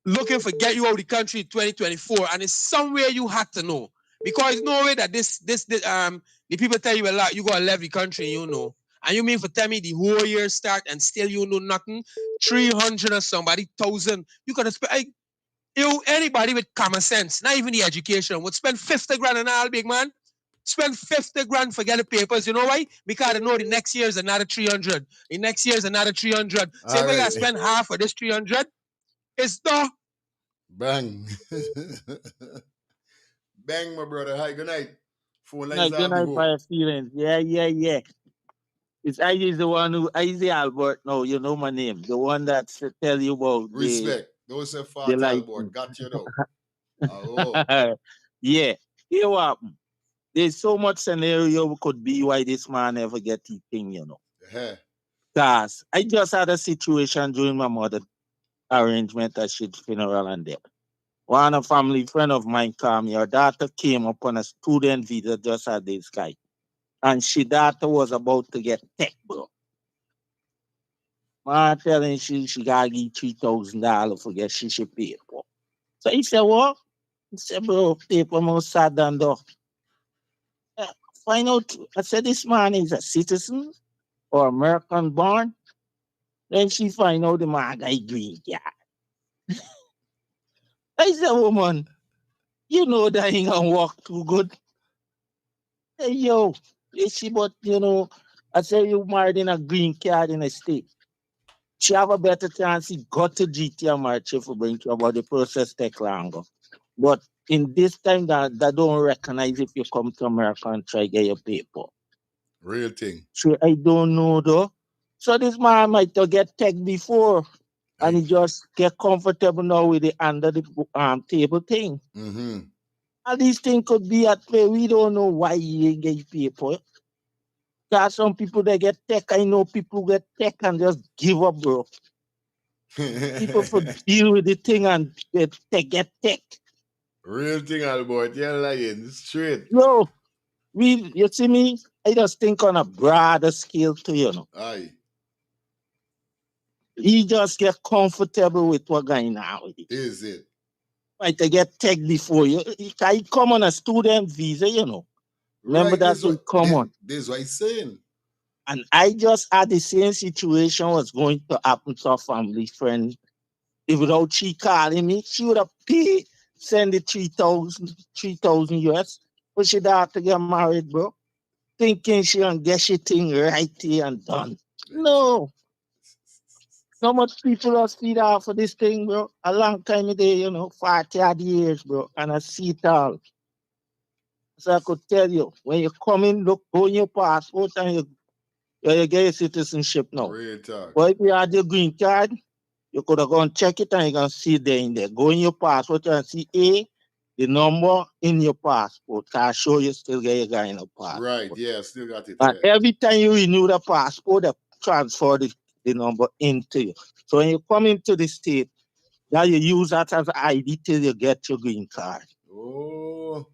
looking for get you out of the country in 2024, and it's somewhere you had to know. Because it's no way that the people tell you a lot, you gotta leave the country, you know. And you mean for tell me the whole year start and still you know nothing? 300 or somebody, 1,000. You gotta spend, anybody with common sense, not even the education, would spend 50 grand and all, big man. Spend 50 grand for getting papers. You know why? Because I know the next year is another 300. The next year is another 300. So if I gotta spend half of this 300, it's the bang. Bang, my brother. Hi, good night. Phone lines Good night, fire feelings. Yeah. It's I is the one who I the Albert. No, you know my name. The one that tell you about respect. Don't say fat Albert. Got you though. Oh. Yeah. Here what happened? There's so much scenario could be why this man never get the thing, you know. Cause I just had a situation during my mother's arrangement at shit funeral and there. One a family friend of mine called me. Her daughter came up on a student visa just at this guy. And she daughter was about to get tech, bro. Man telling she gotta give $3,000 for get she should pay for. So he said, what? He said, bro, paper most sad than though. Find out. I said, this man is a citizen or American born. Then she find out the man got green card. I said, woman, you know that ain't gonna work too good. Hey, yo, she but you know, I say you married in a green card in a state. She have a better chance he got to GT and march for bring to about the process take longer. But in this time that don't recognize if you come to America and try get your paper. Real thing. So I don't know though. So this man might have get tech before and he just get comfortable now with the under the table thing. Mm-hmm. All these things could be at play. We don't know why he ain't get paper. Because some people they get tech. I know people get tech and just give up, bro. People for deal with the thing and get tech. Real thing, Albert. You're lying. Straight. No, you see me? I just think on a broader scale too, you know. Aye. He just get comfortable with what going on with it. Is it? Right, to get tech before you. I come on a student visa, you know. Remember right, that's what come on. This is what he's saying. And I just had the same situation was going to happen to a family friend. If without she calling me, she would have paid, send the 3,000 US. But she had to get married, bro. Thinking she gonna get she thing right here and done. No. So much people are speed out for this thing, bro. A long time ago, you know, 40 odd years, bro. And I see it all. So I could tell you, when you come in, look, go in your passport and you get your citizenship now. Real talk. But if you had your green card, you could have gone check it and you can see it there in there. Go in your passport and see the number in your passport. Can show you still get your guy in a passport. Right, yeah, still got it. And every time you renew the passport, they transfer the number into you. So when you come into the state, now you use that as ID till you get your green card. Oh.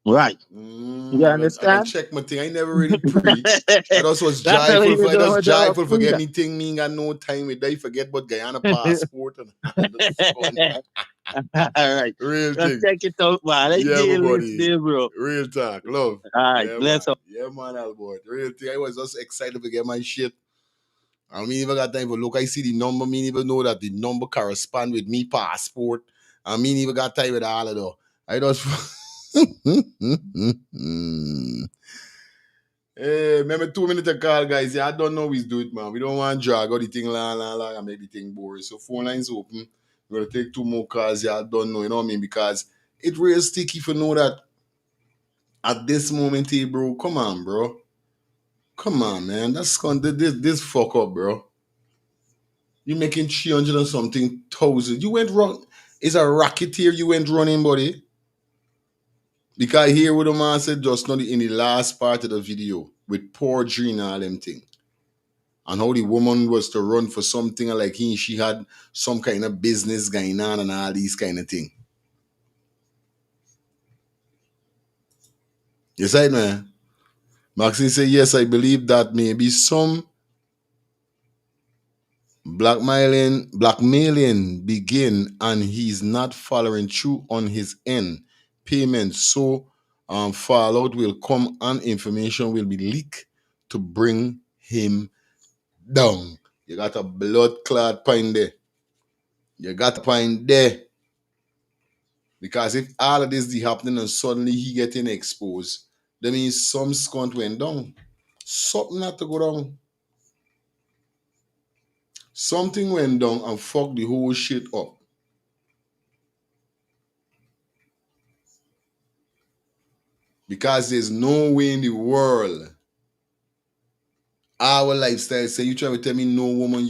Right. You understand? I check my thing. I never really preach. I just was joyful for forget anything. Me got no time with that. Forget about Guyana passport. All right. Real Just thing. check it out, man. Yeah, buddy. Bro. Real talk. Love. All right. Yeah, bless up. Yeah, man, Albert. Real thing. I was just excited to get my shit. I mean, even got time for look. I see the number. Me even know that the number correspond with me passport. I mean, even got time with all of that. I just... Hey, remember 2 minutes to call, guys. Yeah, I don't know we do it, man. We don't want to drag out the thing and make the thing boring. So phone lines open. We're gonna take 2 more calls. Yeah, I don't know, you know what I mean? Because it real sticky if you know that at this moment, here, bro. Come on, bro. Come on, man. This fuck up, bro. You making 300 and something thousand. You went wrong. It's a racketeer you went running, buddy. Because here what the man said just not in the last part of the video with poor Dream and all them thing. And how the woman was to run for something like she had some kind of business going on and all these kind of thing. Yes, I know. Maxine said, yes, I believe that maybe some blackmailing begin and he's not following through on his end payment. So fallout will come and information will be leaked to bring him down. You got a blood clot point there. You got a point there. Because if all of this is happening and suddenly he getting exposed, that means some scunt went down. Something had to go down. Something went down and fucked the whole shit up. Because there's no way in the world our lifestyle say you trying to tell me no woman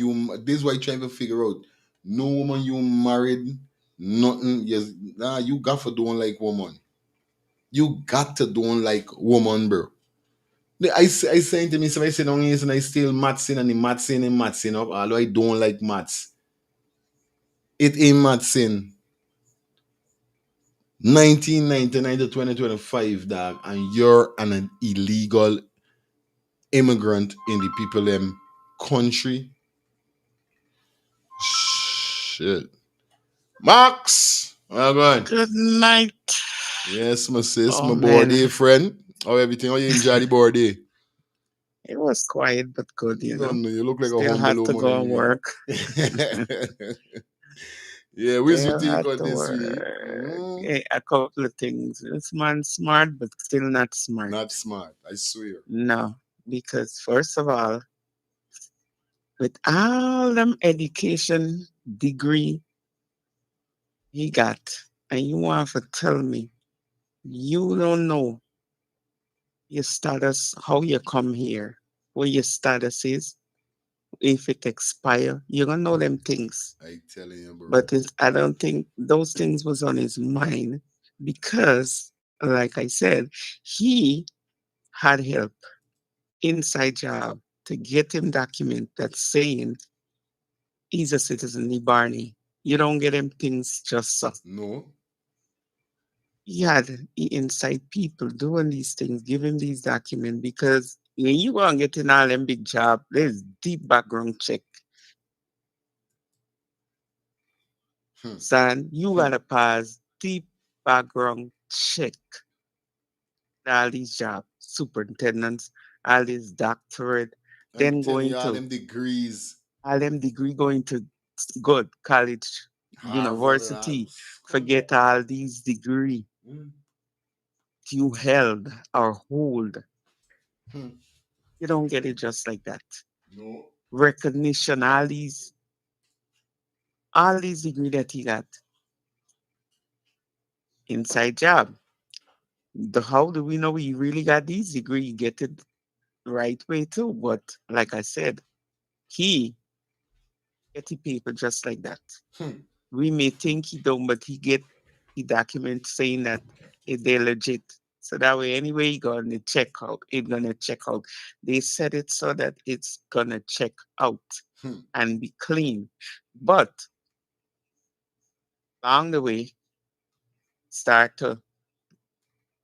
this is what you trying to figure out. No woman you married, nothing. Yes, nah, you got to don't like woman. You got to don't like woman, bro. I saying to me, somebody say down here and I still mathsing and the mathsing up, although I don't like maths. It ain't mathsing. 1999 to 2025, dog, and you're an illegal immigrant in the people them country. Shit. Max! Well going. Good night. Yes, my sis, Oh, my board man. day friend. How everything? How you enjoy the board day? It was quiet but good, you know. You look like a Still had humble to woman go and anyway. work. Yeah, we Still should think had on to this week. work. A couple of things. This man smart, but still not smart. Not smart, I swear. No, because first of all, with all them education degree he got, and you want to tell me you don't know your status, how you come here, what your status is, if it expire, you're gonna know them things. I telling you, bro. But I don't think those things was on his mind because, like I said, he had help, inside job, to get him document that's saying he's a citizen of Barney. You don't get him things just so. No. He had inside people doing these things, give him these documents because when you go and get in all them big job, there's deep background check. Son, you gotta pass deep background check. All these jobs, superintendents, all these doctorate, then going all to them degrees. all them degree going to good college, university. Forget all these degree you held or hold. You don't get it just like that. No. Recognition, all these degree that he got. Inside job. How do we know he really got these degree? He get it right way too. But like I said, he get the paper just like that. We may think he don't, but he get the document saying that they're legit. So that way, anyway, he gonna check out. It's gonna check out. They set it so that it's gonna check out and be clean. But along the way, start to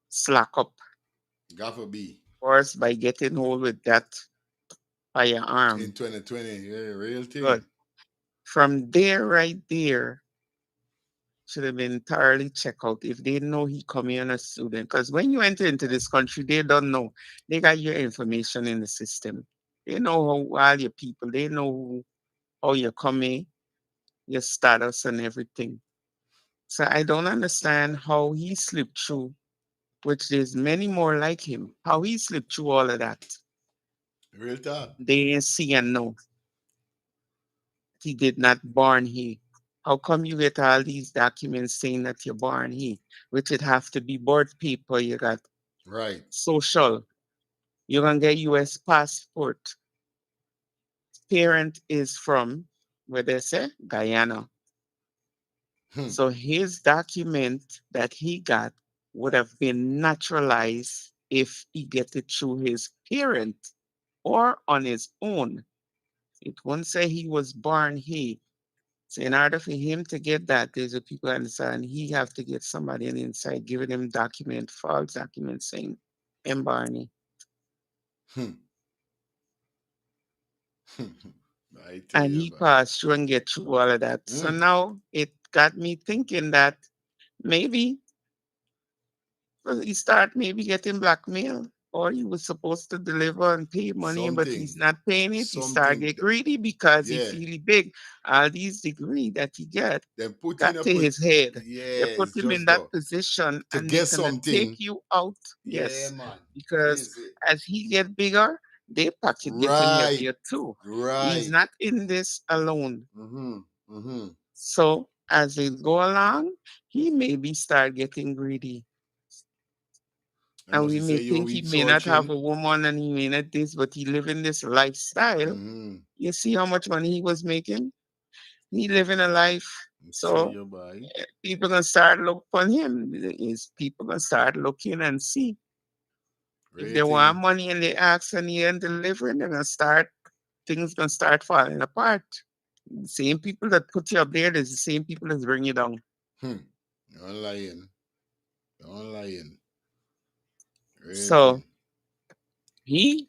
slack up. Gaffer B. First, by getting hold with that firearm. In 2020, yeah, real thing. But from there, right there, should have been thoroughly checked out if they know he come here as a student. Because when you enter into this country, they don't know. They got your information in the system. They know all your people. They know how you come in, your status and everything. So I don't understand how he slipped through which there's many more like him. How he slipped through all of that, Real talk. they ain't see and know. He did not born he. How come you get all these documents saying that you're born he? Which it have to be birth paper, you got Right. social. You're gonna get US passport. Parent is from where they say Guyana. So his document that he got would have been naturalized if he get it through his parent or on his own. It won't say he was born here. So in order for him to get that, there's a people understand he have to get somebody on the inside giving him document, false document saying M. Barney. I tell And you, he boy. passed through and get through all of that. So now it got me thinking that maybe he start maybe getting blackmail, or he was supposed to deliver and pay money, but he's Something. not paying it. He start Something. get greedy because he Yeah. feel he big. All these degree that he get They put in got a to his head. They yes, put him in just that go. position To and get they're gonna something. take you out. Yeah, Yes. man. Because Is it? as he get bigger, their pocket getting Right. heavier too. Right. He's not in this alone. Mm-hmm. So as they go along, he maybe start getting greedy. I And must we may say you think he weed may not have searching. a woman and he may not this, but he living this lifestyle. You see how much money he was making? He living a life. So you, boy. people gonna start look on him. Is people gonna start looking and see. If they want money and they ask and he ain't delivering, they're gonna start things gonna start falling apart. The same people that put you up there, there's the same people that bring you down. You're lying. You're lying. So he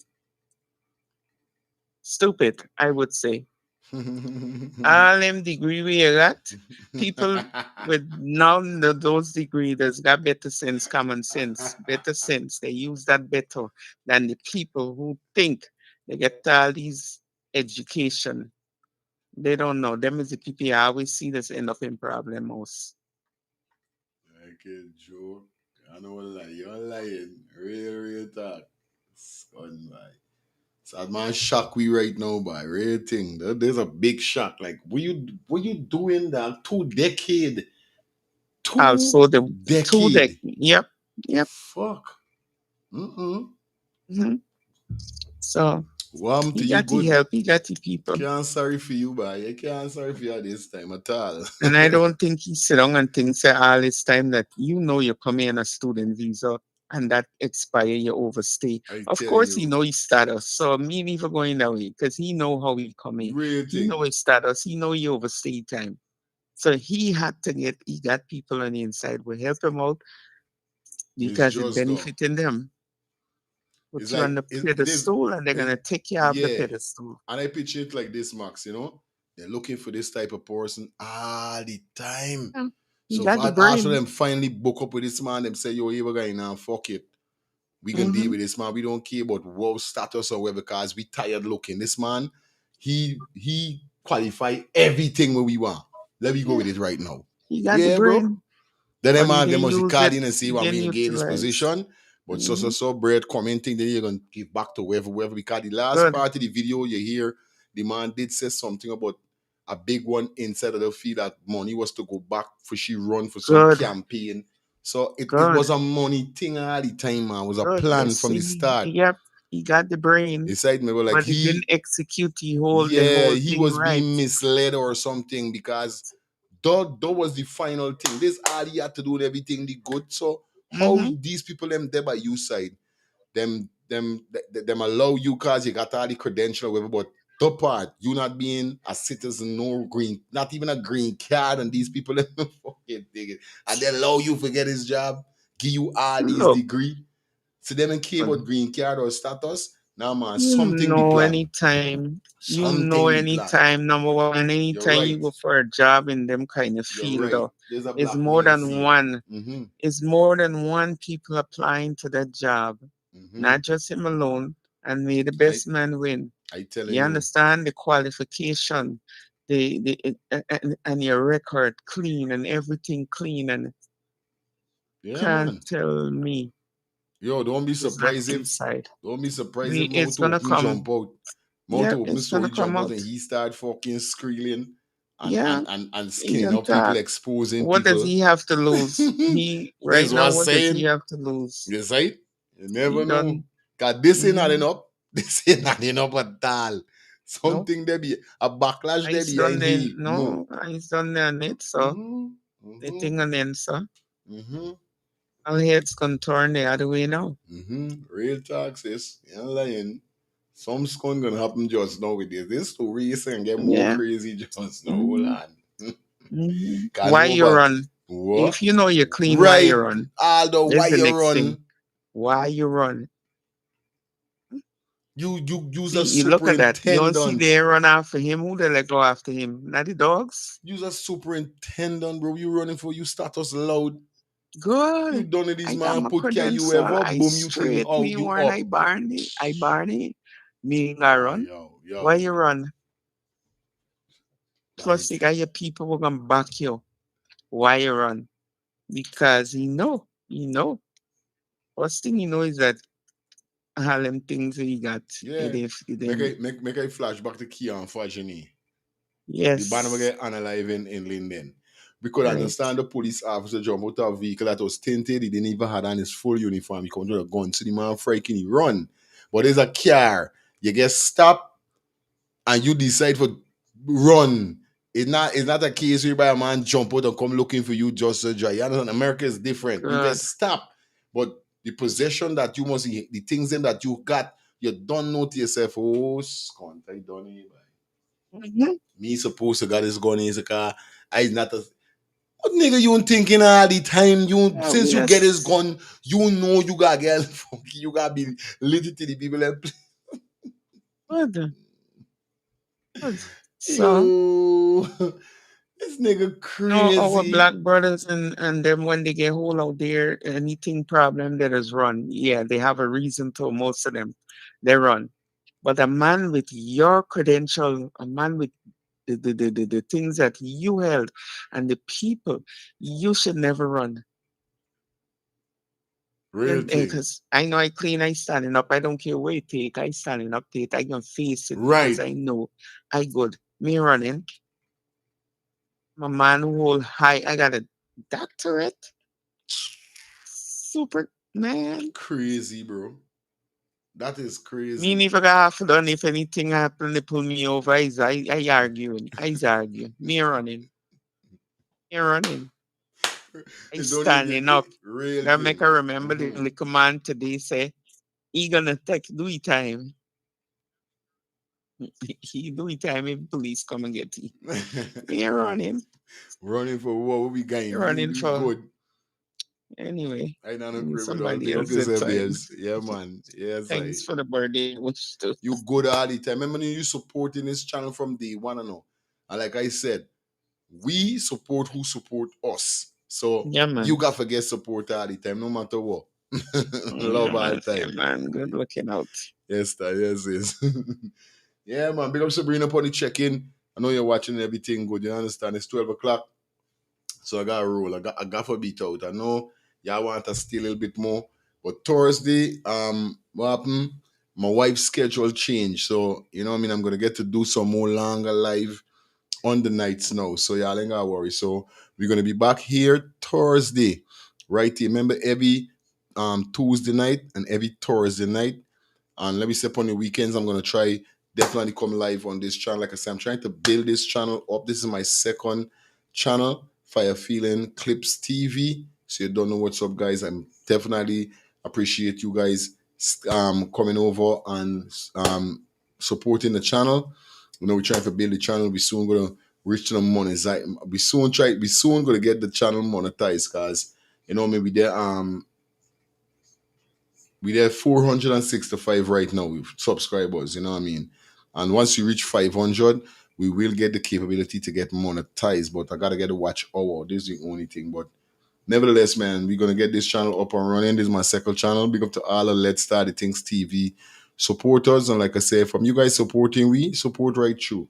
stupid, I would say. All them degree we got, people with none of those degrees that's got better sense, common sense, better sense. They use that better than the people who think they get all these education. They don't know. Them is the people I always see that's end up in problem most. Okay, Joe. I know what lie. You're lying. Real talk. Scun, boy. So that man shock we right now, boy. Real thing. There's a big shock. Like, what you doing that 2 decade? Also the 2 decade. Yep. Fuck. So Warm to he you got the good. help, he got the people. Can't sorry for you, boy. I can't sorry for you this time at all. And I don't think he sit down and think say all this time that you know you're coming on a student visa and that expire you overstay. Of tell course he you. know his status. So me never going that way because he know how he coming. Real He thing. know his status. He know he overstay time. So he got people on the inside will help him out because it benefiting them. Put It's you like on the pedestal and they're gonna take you off the pedestal. And I picture it like this, Max, you know? They're looking for this type of person all the time. He So got the after brain. them finally book up with this man, them say, yo, you guy now, fuck it. We can deal with this man. We don't care about world status or whatever, because we tired looking. This man, he qualify everything what we want. Let me go with it right now. He got the brain. Bro. Then them But man, he they didn't must be use called it. in and say, He well, didn't we get this utilize. position. But so bread commenting, then you're gonna give back to whoever. Because the last Good. part of the video you hear, the man did say something about a big one inside of the field that money was to go back for she run for some Good. campaign. So it Good. was a money thing all the time, man. It was a Good. plan Yes, from the start. Yep, he got the brain. Inside me, like But he didn't execute the whole he thing was right. being misled or something, because that was the final thing. This all he had to do and everything the good. So how these people them there by you side, them allow you cause you got all the credential or whatever, but the part you not being a citizen, no green, not even a green card, and these people them fucking dig it. And they allow you to get his job, give you all these degree. So them and care about green card or status. Now man, something be planned. Anytime, number one, anytime you go for a job in them kind of field, though, it's more than one. It's more than one people applying to that job, not just him alone. And may the best man win. You understand the qualification, and your record clean and everything clean, and can't tell me Yo, don't be It's surprised left if inside. mouth It's gonna open come. jump out. Mouth Yeah, open it's so gonna he come jump out out. and he start fucking squealing and Yeah, he skinning can up people, talk. exposing What does people. he have to lose? He right Is what now. I'm What does he saying. have to lose? You say? You He never know. done. Cause this ain't not Mhm. enough. This ain't not enough at all. No, Something there be a backlash there he's done behind then. he. No. No, he's done then it. So the thing on then, so all heads can turn the other way now. Real talk, sis. You ain't lying. Some scone gonna happen just now with this. This story is gonna get more Yeah. crazy just now. Hold on. Can Why you nobody- run? What? If you know you're clean, why Right. you run? Aldo, There's why the you next run? thing. Why you run? You use See, a you look at that. You don't see superintendent. they run after him. Who they let go after him? Not the dogs. Use a superintendent, bro. You running for you status loud. Good. You done it, this I got man my put can you credential. ever I boom you thing straight out me you warn up. I Barney. I Barney. Me ain't gonna run. Yo. Why you run? That Plus is- you got your people who gonna back you. Why you run? Because he know. First thing you know is that all them things he got. Yeah. Make a flashback to Keon Fajani. Yes. The band will get unalive in Linden. We could Right. understand the police officer jump out of a vehicle that was tinted. He didn't even have on his full uniform. He come to a gun. So the man freaking he run. But there's a car. You get stopped and you decide for run. It's not a case where a man jump out and come looking for you just to drive. You understand? America is different. You get Good. stopped. But the possession that you must, the things them that you got, you don't know to yourself, oh, scunt, I done it. Me supposed to got this gun in his car. I not a what nigga you thinking all the time? You since you get his gun, you know you gotta get you gotta be little to the people that play. Good. So Yo, this nigga no, our crazy. black brothers and them when they get hold out there, anything problem they just run. Yeah, they have a reason to. Most of them, they run. But a man with your credential, a man with the things that you held, and the people, you should never run. Real thing. Because I know I clean, I standing up. I don't care where it take. I standing up, take. I can face it Right. because I know I good. Me running. I'm a man who hold high. I got a doctorate. Super man. Crazy, bro. That is crazy. Me never got half done. If anything happen, they pull me over. I arguing. I argue. Me running. Me running. I It don't standing even- up. Real That thing. make her remember the little man today say, he gonna take do it time. He do it time if police come and get him. Me running. Running for what we going? Running We for good. anyway. I know no maybe criminal. somebody Big up else that yourself, time. yes. Yeah, man. Yes, Thanks for the birthday wish too. you good all the time. Remember you supporting this channel from day one and all. And like I said, we support who support us. So Yeah, man. you gotta forget support all the time, no matter what. Love Yeah, all man. the time. Yeah, man. Good looking out. Yes, sir. Yes. Yeah, man. Big up Sabrina upon the check-in. I know you're watching everything good. You understand? It's 12 o'clock. So I got to roll. I got to beat out. I know y'all want to steal a little bit more. But Thursday, what happened? My wife's schedule changed. So, you know what I mean? I'm going to get to do some more longer live on the nights now. So y'all ain't got to worry. So we're going to be back here Thursday. Right here. Remember every Tuesday night and every Thursday night. And let me say on the weekends, I'm going to try definitely come live on this channel. Like I said, I'm trying to build this channel up. This is my second channel, Fire Feeling Clips TV. So you don't know what's up, guys. I'm definitely appreciate you guys coming over and supporting the channel. You know, we're trying to build the channel. We're soon going to reach the monetize. We soon going to get the channel monetized, guys. You know, maybe we're 465 right now with subscribers, you know what I mean? And once you reach 500, we will get the capability to get monetized, but I got to get a watch hour. This is the only thing. But nevertheless, man, we're going to get this channel up and running. This is my second channel. Big up to all the Let's Start the Things TV supporters. And like I said, from you guys supporting, we support right through.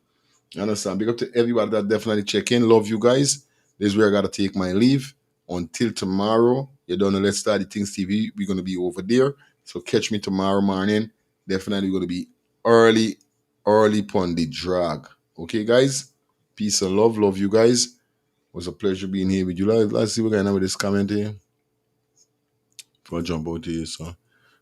You understand? Big up to everybody that definitely check in. Love you guys. This is where I got to take my leave. until tomorrow. You don't know, Let's Start the Things TV. We're going to be over there. So catch me tomorrow morning. Definitely going to be early upon the drag. Okay, guys? Peace and love. Love you guys. It was a pleasure being here with you. Let's see what kind of this comment here. Before I jump out here, so.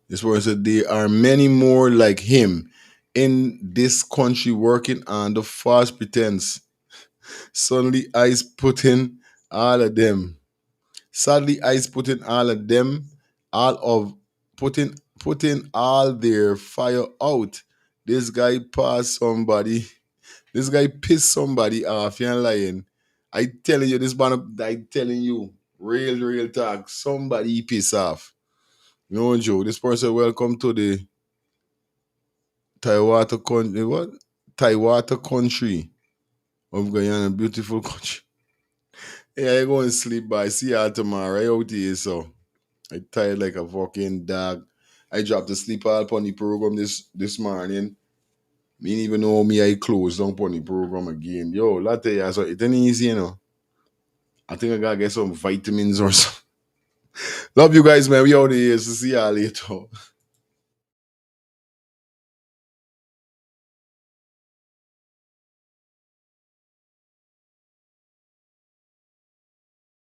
This person said there are many more like him in this country working on the false pretense. Suddenly, ICE putting all of them. Sadly, ICE putting all of them, putting all their fire out. This guy passed somebody. This guy pissed somebody off. You're lying. I telling you, I telling you, real talk. Somebody piss off. No joke. This person said, welcome to the Tidewater country. What? Tidewater country of Guyana, beautiful country. Yeah, I go and sleep, but I see y'all tomorrow. I out here, so I tired like a fucking dog. I dropped the sleep all upon the program this morning. Me didn't even know me I closed down upon the program again. Yo, latte, so it ain't easy, you know. I think I gotta get some vitamins or something. Love you guys, man. We out here. So see y'all later.